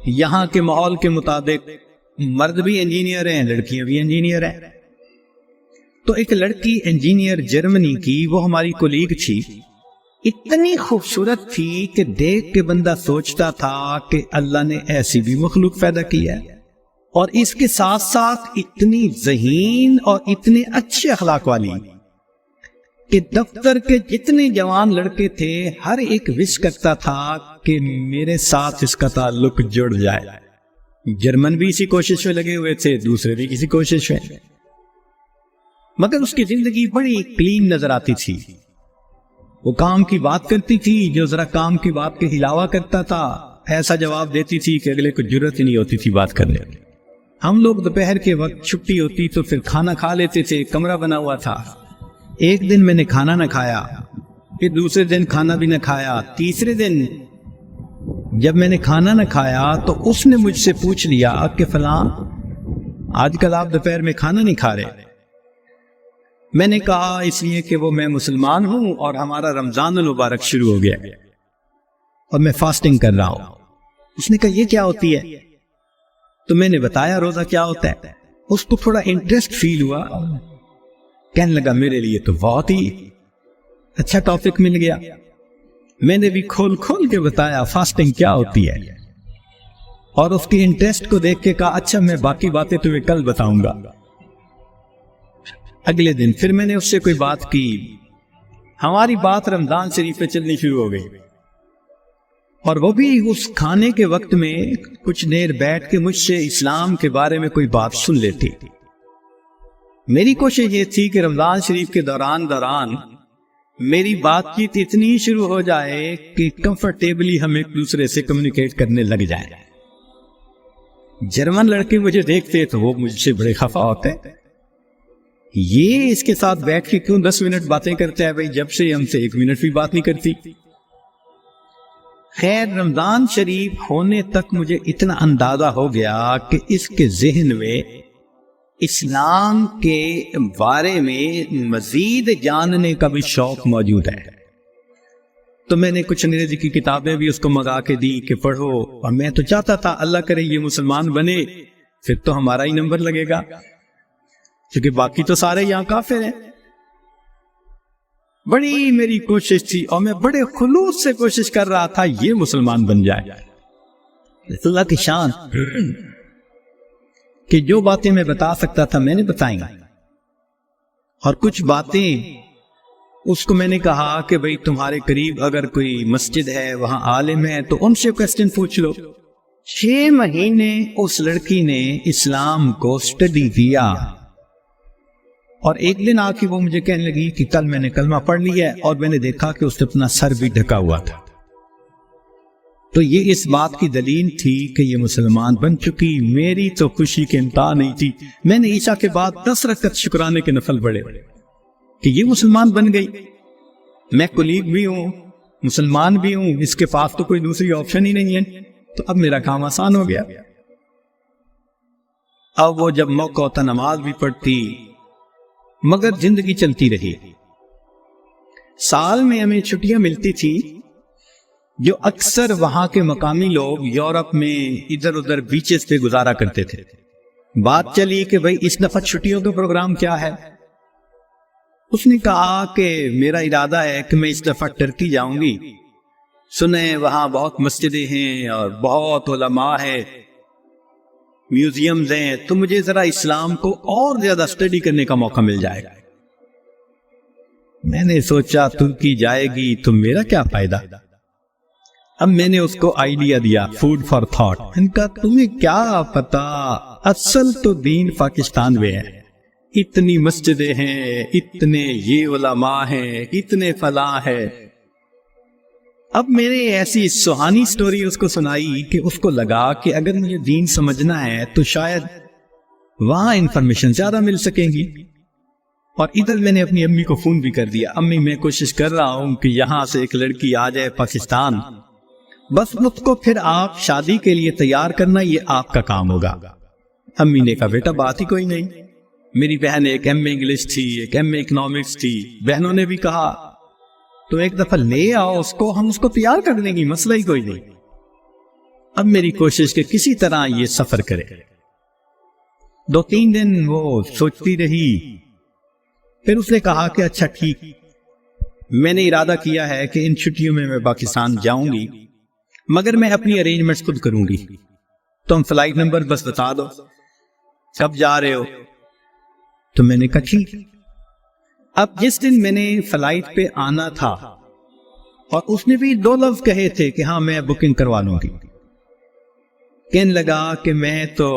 یہاں کے ماحول کے مطابق مرد بھی انجینئر ہیں، لڑکیاں بھی انجینئر ہیں. تو ایک لڑکی انجینئر جرمنی کی، وہ ہماری کولیگ تھی، اتنی خوبصورت تھی کہ دیکھ کے بندہ سوچتا تھا کہ اللہ نے ایسی بھی مخلوق پیدا کی ہے، اور اس کے ساتھ ساتھ اتنی ذہین اور اتنے اچھے اخلاق والی کہ دفتر کے جتنے جوان لڑکے تھے ہر ایک وش کرتا تھا کہ میرے ساتھ اس کا تعلق جڑ جائے. جرمن بھی اسی کوشش میں لگے ہوئے تھے، دوسرے بھی کسی کوشش میں، مگر اس کی زندگی بڑی کلین نظر آتی تھی. وہ کام کی بات کرتی تھی، جو ذرا کام کی بات کے علاوہ کرتا تھا ایسا جواب دیتی تھی کہ اگلے کو جرت ہی نہیں ہوتی تھی بات کرنے. ہم لوگ دوپہر کے وقت چھٹی ہوتی تو پھر کھانا کھا لیتے تھے، کمرہ بنا ہوا تھا. ایک دن میں نے کھانا نہ کھایا، پھر دوسرے دن کھانا بھی نہ کھایا. تیسرے دن جب میں نے کھانا نہ کھایا تو اس نے مجھ سے پوچھ لیا کہ فلاں آج کل آپ دوپہر میں کھانا نہیں کھا رہے. میں نے کہا اس لیے کہ وہ میں مسلمان ہوں اور ہمارا رمضان المبارک شروع ہو گیا اور میں فاسٹنگ کر رہا ہوں. اس نے کہا یہ کیا ہوتی ہے؟ تو میں نے بتایا روزہ کیا ہوتا ہے. اس کو تھوڑا انٹرسٹ فیل ہوا، کہنے لگا میرے لیے تو بہت ہی اچھا ٹاپک مل گیا. میں نے بھی کھول کھول کے بتایا فاسٹنگ کیا ہوتی ہے، اور اس کے انٹرسٹ کو دیکھ کے کہا اچھا میں باقی باتیں تمہیں کل بتاؤں گا. اگلے دن پھر میں نے اس سے کوئی بات کی، ہماری بات رمضان شریف پہ چلنی شروع ہو گئی، اور وہ بھی اس کھانے کے وقت میں کچھ دیر بیٹھ کے مجھ سے اسلام کے بارے میں کوئی بات سن لیتی. میری کوشش یہ تھی کہ رمضان شریف کے دوران میری بات چیت اتنی شروع ہو جائے کہ کمفرٹیبلی ہم ایک دوسرے سے کمیونیکیٹ کرنے لگ جائیں. جرمن لڑکے مجھے دیکھتے تو وہ مجھ سے بڑے خفا ہوتے، یہ اس کے ساتھ بیٹھ کے کیوں 10 منٹ باتیں کرتے ہیں بھائی، جب سے ہم سے 1 منٹ بھی بات نہیں کرتی. خیر رمضان شریف ہونے تک مجھے اتنا اندازہ ہو گیا کہ اس کے ذہن میں اسلام کے بارے میں مزید جاننے کا بھی شوق موجود ہے. تو میں نے کچھ انگریزی کی کتابیں بھی اس کو منگا کے دی کہ پڑھو، اور میں تو چاہتا تھا اللہ کرے یہ مسلمان بنے، پھر تو ہمارا ہی نمبر لگے گا، کیونکہ باقی تو سارے یہاں کافر ہیں. بڑی میری کوشش تھی اور میں بڑے خلوص سے کوشش کر رہا تھا یہ مسلمان بن جائے. اللہ کی شان کہ جو باتیں میں بتا سکتا تھا میں نے بتائیں، اور کچھ باتیں اس کو میں نے کہا کہ بھئی تمہارے قریب اگر کوئی مسجد ہے وہاں عالم ہے تو ان سے کوسچن پوچھ لو. 6 مہینے اس لڑکی نے اسلام کو سٹڈی کیا، اور ایک دن آ کے وہ مجھے کہنے لگی کہ کل میں نے کلمہ پڑھ لیا ہے، اور میں نے دیکھا کہ اس نے اپنا سر بھی ڈھکا ہوا تھا. تو یہ اس بات کی دلیل تھی کہ یہ مسلمان بن چکی. میری تو خوشی کے انتہا نہیں تھی. میں نے عشاء کے بعد 10 رکعت شکرانے کے نفل پڑھے کہ یہ مسلمان بن گئی. میں کولیگ بھی ہوں، مسلمان بھی ہوں، اس کے پاس تو کوئی دوسری آپشن ہی نہیں ہے، تو اب میرا کام آسان ہو گیا۔ اب وہ جب موقع ہوتا نماز بھی پڑھتی، مگر زندگی چلتی رہی۔ سال میں ہمیں چھٹیاں ملتی تھی جو اکثر وہاں کے مقامی لوگ یورپ میں ادھر ادھر بیچز پہ گزارا کرتے تھے۔ بات چلی کہ بھئی اس دفعہ چھٹیوں کا پروگرام کیا ہے؟ اس نے کہا کہ میرا ارادہ ہے کہ میں اس دفعہ ٹرکی جاؤں گی، سنیں وہاں بہت مسجدیں ہیں اور بہت علماء ہیں، میوزیمز ہیں، تو مجھے ذرا اسلام کو اور زیادہ اسٹڈی کرنے کا موقع مل جائے گا۔ میں نے سوچا ترکی جائے گی تو میرا کیا فائدہ؟ اب میں نے اس کو آئیڈیا دیا، فوڈ فار تھاٹ۔ ان کا تمہیں کیا پتا، اصل تو دین پاکستان میں ہے، اتنی مسجدیں ہیں، اتنے یہ علماء ہیں، اتنے فلاں ہے۔ اب میں نے ایسی سہانی سٹوری اس کو سنائی کہ اس کو لگا کہ اگر مجھے دین سمجھنا ہے تو شاید وہاں انفارمیشن زیادہ مل سکیں گی۔ اور ادھر میں نے اپنی امی کو فون بھی کر دیا، امی میں کوشش کر رہا ہوں کہ یہاں سے ایک لڑکی آ جائے پاکستان، بس اس کو پھر آپ شادی کے لیے تیار کرنا، یہ آپ کا کام ہوگا۔ امی نے کہا بیٹا بات ہی کوئی نہیں، میری بہن ایک ایم اے انگلش تھی، ایک ایم اے اکنامکس تھی، بہنوں نے بھی کہا تو ایک دفعہ لے آؤ اس کو، ہم اس کو تیار کر دیں گے، مسئلہ ہی کوئی نہیں۔ اب میری کوشش کہ کسی طرح یہ سفر کرے۔ 2-3 دن وہ سوچتی رہی، پھر اس نے کہا کہ اچھا ٹھیک، میں نے ارادہ کیا ہے کہ ان چھٹیوں میں پاکستان جاؤں گی، مگر میں اپنی ارینجمنٹس خود کروں گی، تم فلائٹ نمبر بس بتا دو کب جا رہے ہو۔ تو میں نے کہا ٹھیک۔ اب جس دن میں نے فلائٹ پہ آنا تھا اور اس نے بھی 2 لفظ کہے تھے کہ ہاں میں بکنگ کروا لوں گی، کہنے لگا کہ میں تو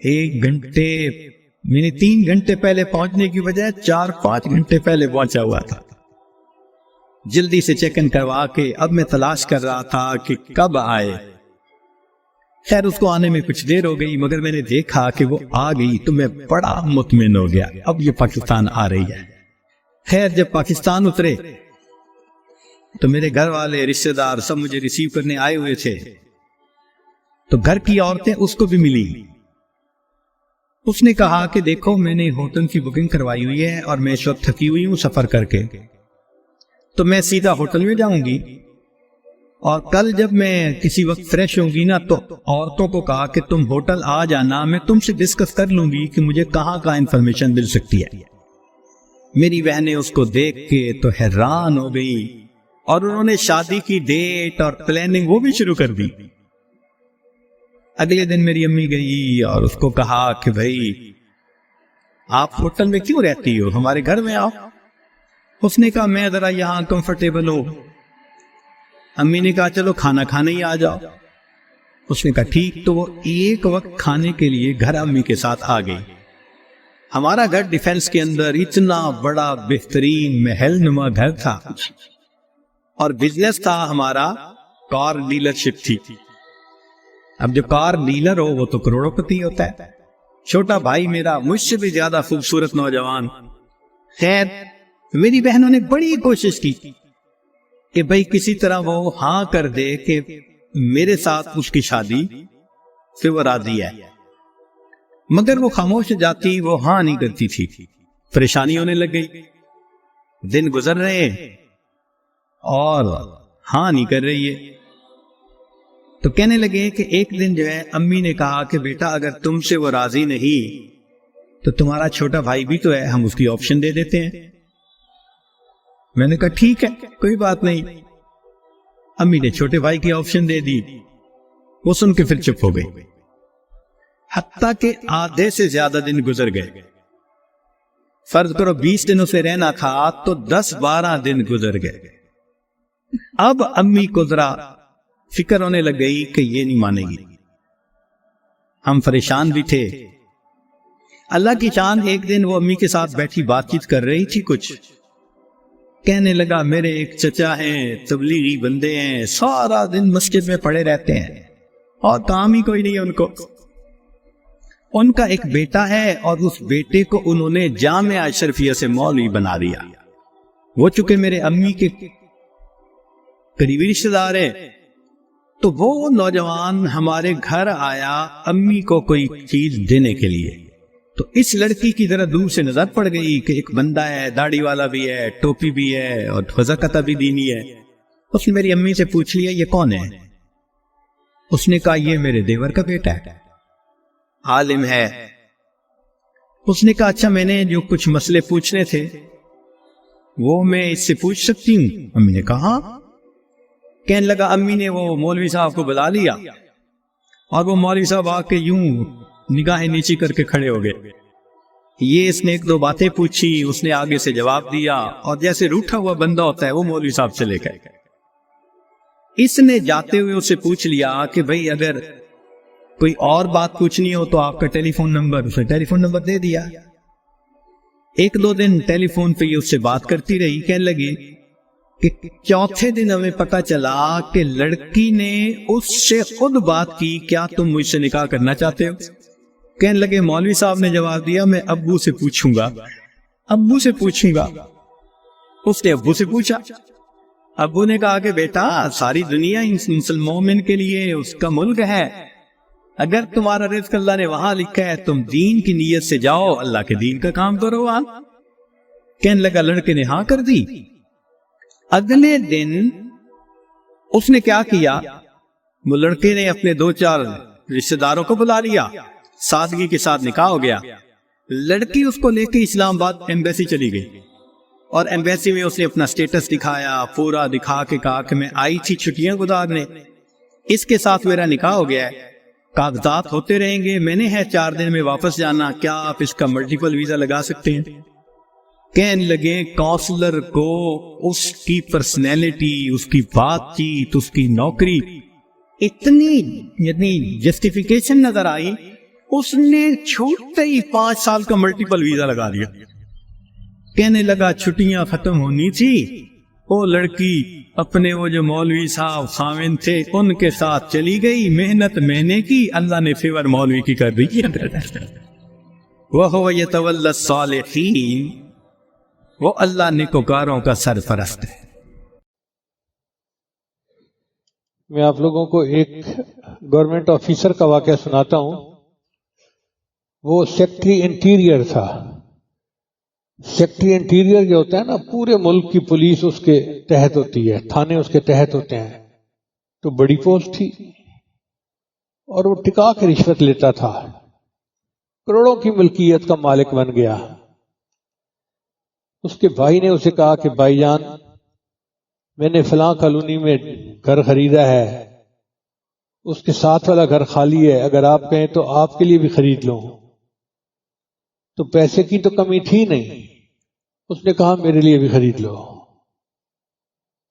1 گھنٹے میں نے 3 گھنٹے پہلے پہنچنے کی بجائے 4-5 گھنٹے پہلے پہنچا ہوا تھا۔ جلدی سے چیک ان کروا کے اب میں تلاش کر رہا تھا کہ کب آئے۔ خیر اس کو آنے میں کچھ دیر ہو گئی، مگر میں نے دیکھا کہ وہ آ گئی تو میں بڑا مطمئن ہو گیا، اب یہ پاکستان آ رہی ہے۔ خیر جب پاکستان اترے تو میرے گھر والے رشتہ دار سب مجھے ریسیو کرنے آئے ہوئے تھے، تو گھر کی عورتیں اس کو بھی ملی۔ اس نے کہا کہ دیکھو میں نے ہوٹل کی بکنگ کروائی ہوئی ہے اور میں اس وقت تھکی ہوئی ہوں سفر کر کے، تو میں سیدھا ہوٹل میں جاؤں گی، اور کل جب میں کسی وقت فریش ہوں گی نا تو عورتوں کو کہا کہ تم ہوٹل آ جانا، میں تم سے ڈسکس کر لوں گی کہ مجھے کہاں کا انفارمیشن مل سکتی ہے۔ میری بہنیں اس کو دیکھ کے تو حیران ہو گئی، اور انہوں نے شادی کی ڈیٹ اور پلاننگ وہ بھی شروع کر دی۔ اگلے دن میری امی گئی اور اس کو کہا کہ بھائی آپ ہوٹل میں کیوں رہتی ہو، ہمارے گھر میں آؤ۔ اس نے کہا میں ذرا یہاں کمفرٹیبل ہوں۔ امی نے کہا چلو کھانا کھانے ہی آ جاؤ۔ اس نے کہا ٹھیک، تو وہ ایک وقت کھانے کے لیے گھر امی کے ساتھ آ گئی۔ ہمارا گھر ڈیفنس کے اندر اتنا بڑا بہترین محل نما گھر تھا، اور بزنس تھا ہمارا، کار ڈیلرشپ تھی۔ اب جو کار ڈیلر ہو وہ تو کروڑوں پتی ہوتا ہے۔ چھوٹا بھائی میرا مجھ سے بھی زیادہ خوبصورت نوجوان۔ خیر میری بہنوں نے بڑی کوشش کی کہ بھائی کسی طرح وہ ہاں کر دے کہ میرے ساتھ اس کی شادی سے وہ راضی ہے، مگر وہ خاموش جاتی، وہ ہاں نہیں کرتی تھی۔ پریشانی ہونے لگ گئی، دن گزر رہے اور ہاں نہیں کر رہی ہے۔ تو کہنے لگے کہ ایک دن جو ہے امی نے کہا کہ بیٹا اگر تم سے وہ راضی نہیں تو تمہارا چھوٹا بھائی بھی تو ہے، ہم اس کی آپشن دے دیتے ہیں۔ میں نے کہا ٹھیک ہے کوئی بات نہیں۔ امی نے چھوٹے بھائی کی آپشن دے دی، وہ سن کے پھر چپ ہو گئی۔ حتیٰ کہ آدھے سے زیادہ دن گزر گئے، فرض کرو 20 دنوں سے رہنا تھا تو 10-12 دن گزر گئے۔ اب امی کو ذرا فکر ہونے لگ گئی کہ یہ نہیں مانے گی۔ ہم پریشان بھی تھے۔ اللہ کی شان ایک دن وہ امی کے ساتھ بیٹھی بات چیت کر رہی تھی، کچھ کہنے لگا میرے ایک چچا ہیں، تبلیغی بندے ہیں، سارا دن مسجد میں پڑے رہتے ہیں اور کام ہی کوئی نہیں ہے ان کو۔ ان کا ایک بیٹا ہے اور اس بیٹے کو انہوں نے جامعہ اشرفیہ سے مولوی بنا دیا۔ وہ چونکہ میرے امی کے قریبی رشتے دار ہیں. تو وہ نوجوان ہمارے گھر آیا امی کو کوئی چیز دینے کے لیے. تو اس لڑکی کی ذرا دور سے نظر پڑ گئی کہ ایک بندہ ہے، داڑھی والا بھی ہے، ٹوپی بھی ہے اور وضاحت بھی دینی ہے. اس نے میری امی سے پوچھ لیا یہ کون ہے؟ اس نے کہا یہ میرے دیور کا بیٹا ہے، عالم ہے. اس نے کہا اچھا میں نے جو کچھ مسئلے پوچھنے تھے وہ میں اس سے پوچھ سکتی ہوں؟ امی نے کہا ہاں. کہنے لگا امی نے وہ مولوی صاحب کو بلا لیا اور وہ مولوی صاحب آ کے یوں نگاہیں نیچی کر کے کھڑے ہو گئے. یہ اس نے ایک دو باتیں پوچھی، اس نے آگے سے جواب دیا اور جیسے روٹھا ہوا بندہ ہوتا ہے وہ مولوی صاحب سے لے گئے. اس نے جاتے ہوئے اسے پوچھ لیا کہ بھئی اگر کوئی اور بات پوچھنی ہو تو آپ کا ٹیلی فون نمبر، اسے ٹیلی فون نمبر دے دیا. ایک دو دن ٹیلی فون پہ یہ اس سے بات کرتی رہی. کہنے لگی کہ چوتھے دن ہمیں پتا چلا کہ لڑکی نے اس سے خود بات کی، کیا تم مجھ سے نکاح کرنا چاہتے ہو؟ کہنے لگے مولوی صاحب نے جواب دیا میں ابو سے پوچھوں گا. ابو سے پوچھوں گا. اس نے ابو سے پوچھا. ابو نے کہا کہ بیٹا ساری دنیا مسلم مومن کے لیے اس کا ملک ہے، اگر تمہارا رزق اللہ نے وہاں لکھا ہے تم دین کی نیت سے جاؤ، اللہ کے دین کا کام کرو وہاں. کہنے لگا لڑکے نے ہاں کر دی. اگلے دن اس نے کیا کیا، وہ لڑکے نے اپنے دو چار رشتہ داروں کو بلا لیا، سادگی کے ساتھ نکاح ہو گیا. لڑکی اس کو لے کے اسلام آباد ایمبیسی چلی گئی اور ایمبیسی میں اس نے اپنا سٹیٹس دکھایا، پورا دکھا کے کہا کہ میں آئی تھی چھٹیاں گزارنے، اس کے ساتھ میرا نکاح ہو گیا ہے، کاغذات ہوتے رہیں گے، میں نے ہے 4 دن میں واپس جانا، کیا آپ اس کا ملٹیپل ویزا لگا سکتے ہیں؟ کہنے لگے کونسلر کو اس کی پرسنالٹی، اس کی بات چیت، اس کی نوکری اتنی جسٹیفیکیشن نظر آئی، اس نے چھوٹتے ہی 5 سال کا ملٹیپل ویزا لگا دیا. کہنے لگا چھٹیاں ختم ہونی تھی، وہ لڑکی اپنے وہ جو مولوی صاحب خاوند تھے ان کے ساتھ چلی گئی، محنت میں نے کی، اللہ نے فیور مولوی کی کر دی. وَهُوَ يَتَوَلَّى الصَّالِحِينَ، وہ اللہ نیکوکاروں کا سرپرست ہے. میں آپ لوگوں کو ایک گورنمنٹ آفیسر کا واقعہ سناتا ہوں. وہ سیکٹری انٹیریئر تھا. سیکٹری انٹیریئر جو ہوتا ہے نا، پورے ملک کی پولیس اس کے تحت ہوتی ہے، تھانے اس کے تحت ہوتے ہیں، تو بڑی پوسٹ تھی اور وہ ٹکا کے رشوت لیتا تھا، کروڑوں کی ملکیت کا مالک بن گیا. اس کے بھائی نے اسے کہا کہ بھائی جان میں نے فلاں کالونی میں گھر خریدا ہے، اس کے ساتھ والا گھر خالی ہے، اگر آپ کہیں تو آپ کے لیے بھی خرید لوں. تو پیسے کی تو کمی تھی نہیں، اس نے کہا میرے لیے بھی خرید لو.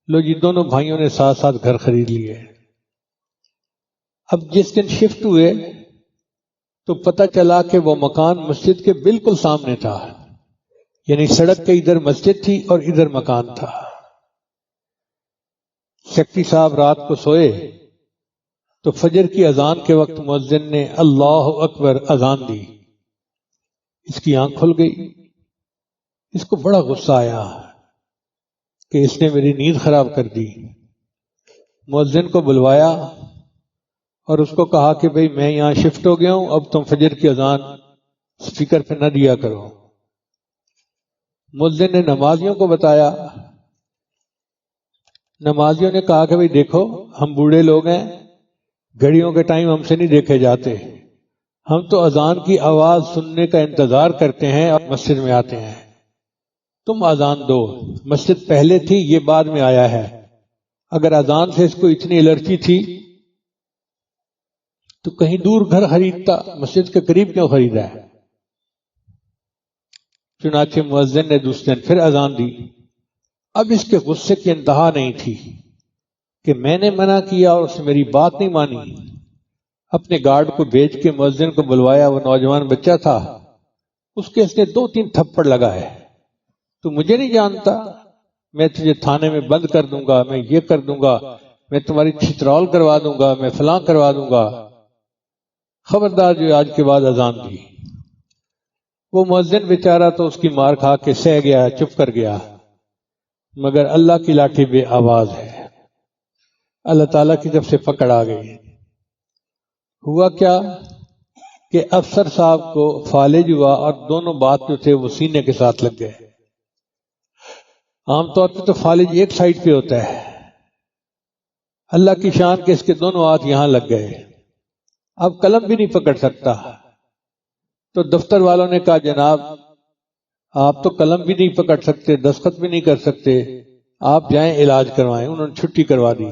لو جی، دونوں بھائیوں نے ساتھ ساتھ گھر خرید لیے. اب جس دن شفٹ ہوئے تو پتہ چلا کہ وہ مکان مسجد کے بالکل سامنے تھا، یعنی سڑک کے ادھر مسجد تھی اور ادھر مکان تھا. سیکٹری صاحب رات کو سوئے تو فجر کی اذان کے وقت مؤذن نے اللہ اکبر اذان دی. اس کی آنکھ کھل گئی. اس کو بڑا غصہ آیا کہ اس نے میری نیند خراب کر دی. مؤذن کو بلوایا اور اس کو کہا کہ بھئی میں یہاں شفٹ ہو گیا ہوں، اب تم فجر کی اذان اسپیکر پہ نہ دیا کرو. مؤذن نے نمازیوں کو بتایا. نمازیوں نے کہا کہ بھئی دیکھو ہم بوڑھے لوگ ہیں، گھڑیوں کے ٹائم ہم سے نہیں دیکھے جاتے، ہم تو اذان کی آواز سننے کا انتظار کرتے ہیں اور مسجد میں آتے ہیں. تم اذان دو، مسجد پہلے تھی، یہ بعد میں آیا ہے. اگر اذان سے اس کو اتنی الرجی تھی تو کہیں دور گھر خریدتا، مسجد کے قریب کیوں خریدا ہے؟ چنانچہ مؤذن نے دوسرے دن پھر اذان دی. اب اس کے غصے کی انتہا نہیں تھی کہ میں نے منع کیا اور اس نے میری بات نہیں مانی. اپنے گارڈ کو بھیج کے مؤذن کو بلوایا. وہ نوجوان بچہ تھا، اس کے اس نے 2-3 تھپڑ لگائے. تو مجھے نہیں جانتا، میں تجھے تھانے میں بند کر دوں گا، میں یہ کر دوں گا، میں تمہاری چھترول کروا دوں گا، میں فلاں کروا دوں گا. خبردار جو آج کے بعد اذان دی. وہ مؤذن بیچارہ تو اس کی مار کھا کے سہ گیا، چپ کر گیا، مگر اللہ کی لاٹھی بے آواز ہے. اللہ تعالیٰ کی طرف سے پکڑ آ گئی۔ ہوا کیا کہ افسر صاحب کو فالج ہوا اور دونوں بات جو تھے وہ سینے کے ساتھ لگ گئے۔ عام طور پہ تو فالج ایک سائڈ پہ ہوتا ہے، اللہ کی شان کہ اس کے دونوں ہاتھ یہاں لگ گئے، اب قلم بھی نہیں پکڑ سکتا۔ تو دفتر والوں نے کہا جناب آپ تو قلم بھی نہیں پکڑ سکتے، دستخط بھی نہیں کر سکتے، آپ جائیں علاج کروائیں۔ انہوں نے چھٹی کروا دی۔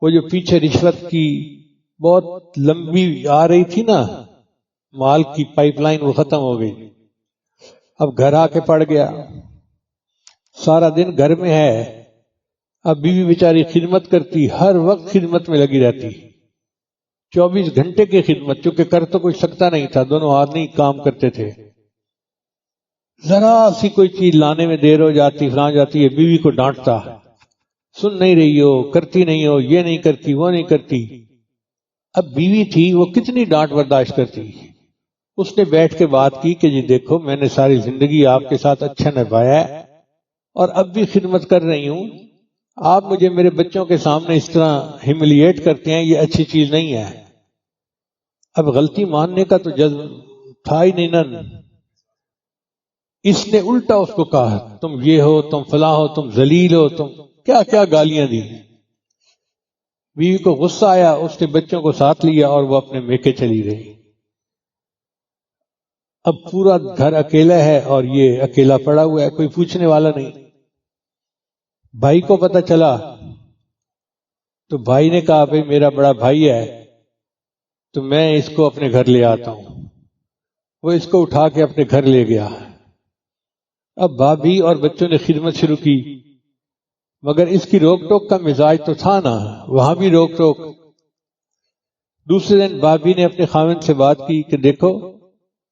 وہ جو پیچھے رشوت کی بہت لمبی آ رہی تھی نا مال کی پائپ لائن، وہ ختم ہو گئی۔ اب گھر آ کے پڑ گیا، سارا دن گھر میں ہے۔ اب بیوی بیچاری خدمت کرتی، ہر وقت خدمت میں لگی رہتی، 24 گھنٹے کی خدمت، چونکہ کر تو کوئی سکتا نہیں تھا، دونوں آدمی کام کرتے تھے۔ ذرا سی کوئی چیز لانے میں دیر ہو جاتی، فلاں جاتی ہے، بیوی کو ڈانٹتا، سن نہیں رہی ہو، کرتی نہیں ہو، یہ نہیں کرتی، وہ نہیں کرتی۔ اب بیوی تھی، وہ کتنی ڈانٹ برداشت کرتی۔ اس نے بیٹھ کے بات کی کہ جی دیکھو میں نے ساری زندگی آپ کے ساتھ اچھا نبھایا ہے اور اب بھی خدمت کر رہی ہوں، آپ مجھے میرے بچوں کے سامنے اس طرح ہیملیٹ کرتے ہیں، یہ اچھی چیز نہیں ہے۔ اب غلطی ماننے کا تو جذب تھا ہی نہیں نا۔ اس نے الٹا اس کو کہا تم یہ ہو، تم فلاں ہو، تم ذلیل ہو، تم کیا کیا گالیاں دی۔ بیوی کو غصہ آیا، اس نے بچوں کو ساتھ لیا اور وہ اپنے میکے چلی گئی۔ اب پورا گھر اکیلا ہے اور یہ اکیلا پڑا ہوا ہے، کوئی پوچھنے والا نہیں۔ بھائی کو پتہ چلا تو بھائی نے کہا بھئی میرا بڑا بھائی ہے تو میں اس کو اپنے گھر لے آتا ہوں۔ وہ اس کو اٹھا کے اپنے گھر لے گیا۔ اب بھابھی اور بچوں نے خدمت شروع کی، مگر اس کی روک ٹوک کا مزاج تو تھا نا، وہاں بھی روک ٹوک۔ دوسرے دن بھابھی نے اپنے خاوند سے بات کی کہ دیکھو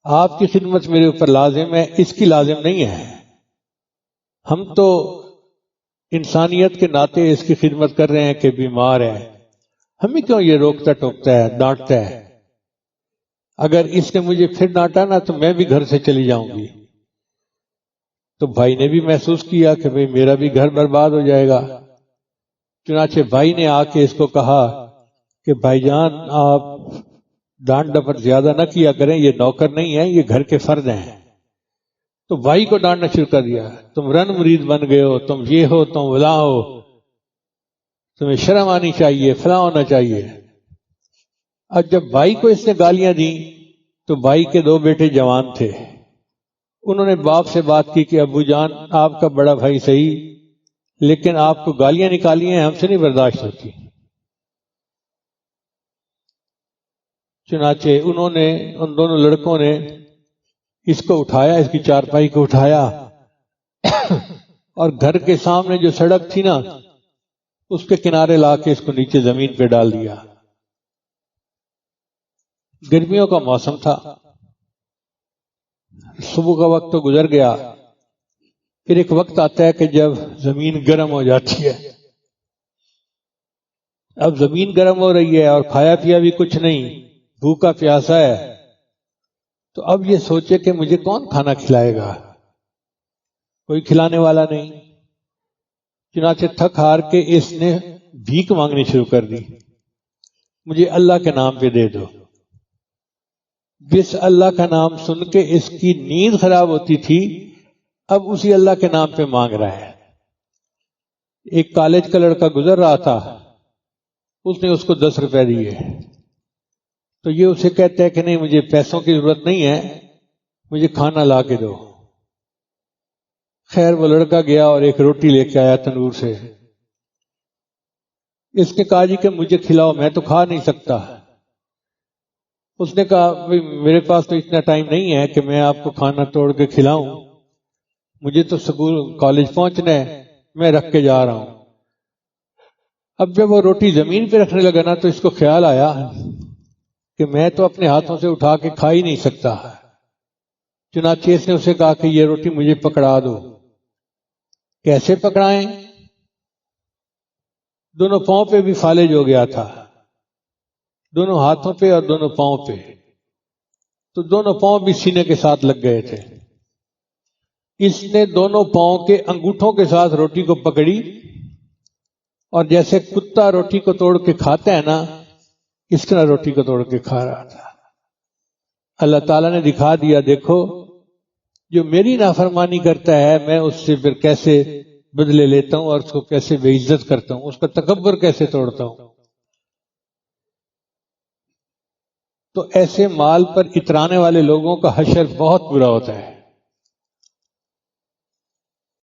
آپ کی خدمت میرے اوپر لازم ہے، اس کی لازم نہیں ہے۔ ہم تو انسانیت کے ناطے اس کی خدمت کر رہے ہیں کہ بیمار ہے، ہمیں کیوں یہ روکتا ٹوکتا ہے، ڈانٹتا ہے؟ اگر اس نے مجھے پھر ڈانٹا نا تو میں بھی گھر سے چلی جاؤں گی۔ تو بھائی نے بھی محسوس کیا کہ بھئی میرا بھی گھر برباد ہو جائے گا۔ چنانچہ بھائی نے آ کے اس کو کہا کہ بھائی جان آپ ڈانٹ ڈپٹ زیادہ نہ کیا کریں، یہ نوکر نہیں ہے، یہ گھر کے فرد ہیں۔ تو بھائی کو ڈانٹنا شروع کر دیا، تم رن مرید بن گئے ہو، تم یہ ہو، تم ولاں ہو، تمہیں شرم آنی چاہیے، فلاں ہونا چاہیے۔ اب جب بھائی کو اس نے گالیاں دیں تو بھائی کے 2 بیٹے جوان تھے، انہوں نے باپ سے بات کی کہ ابو جان آپ کا بڑا بھائی صحیح، لیکن آپ کو گالیاں نکالی ہیں، ہم سے نہیں برداشت ہوتی۔ چنانچہ انہوں نے، ان دونوں لڑکوں نے اس کو اٹھایا، اس کی چارپائی کو اٹھایا اور گھر کے سامنے جو سڑک تھی نا اس کے کنارے لا کے اس کو نیچے زمین پہ ڈال دیا۔ گرمیوں کا موسم تھا، صبح کا وقت تو گزر گیا، پھر ایک وقت آتا ہے کہ جب زمین گرم ہو جاتی ہے۔ اب زمین گرم ہو رہی ہے اور کھایا پیا بھی کچھ نہیں، بھوکا پیاسا ہے، تو اب یہ سوچے کہ مجھے کون کھانا کھلائے گا، کوئی کھلانے والا نہیں۔ چنانچہ تھک ہار کے اس نے بھیک مانگنی شروع کر دی، مجھے اللہ کے نام پہ دے دو۔ جس اللہ کا نام سن کے اس کی نیند خراب ہوتی تھی، اب اسی اللہ کے نام پہ مانگ رہا ہے۔ ایک کالج کا لڑکا گزر رہا تھا، اس نے اس کو 10 روپے دیے، تو یہ اسے کہتا ہے کہ نہیں مجھے پیسوں کی ضرورت نہیں ہے، مجھے کھانا لا کے دو۔ خیر وہ لڑکا گیا اور ایک روٹی لے کے آیا تندور سے۔ اس نے کہا جی کہ مجھے کھلاؤ، میں تو کھا نہیں سکتا۔ اس نے کہا میرے پاس تو اتنا ٹائم نہیں ہے کہ میں آپ کو کھانا توڑ کے کھلاؤں، مجھے تو سکول کالج پہنچنا ہے، میں رکھ کے جا رہا ہوں۔ اب جب وہ روٹی زمین پہ رکھنے لگا نا تو اس کو خیال آیا کہ میں تو اپنے ہاتھوں سے اٹھا کے کھا ہی نہیں سکتا۔ چنانچہ اس نے اسے کہا کہ یہ روٹی مجھے پکڑا دو۔ کیسے پکڑائیں؟ دونوں پاؤں پہ بھی فالج ہو گیا تھا، دونوں ہاتھوں پہ اور دونوں پاؤں پہ، تو دونوں پاؤں بھی سینے کے ساتھ لگ گئے تھے۔ اس نے دونوں پاؤں کے انگوٹھوں کے ساتھ روٹی کو پکڑی اور جیسے کتا روٹی کو توڑ کے کھاتا ہے نا، اس طرح روٹی کو توڑ کے کھا رہا تھا۔ اللہ تعالیٰ نے دکھا دیا، دیکھو جو میری نافرمانی کرتا ہے میں اس سے پھر کیسے بدلے لیتا ہوں اور اس کو کیسے بے عزت کرتا ہوں، اس کا تکبر کیسے توڑتا ہوں۔ تو ایسے مال پر اترانے والے لوگوں کا حشر بہت برا ہوتا ہے۔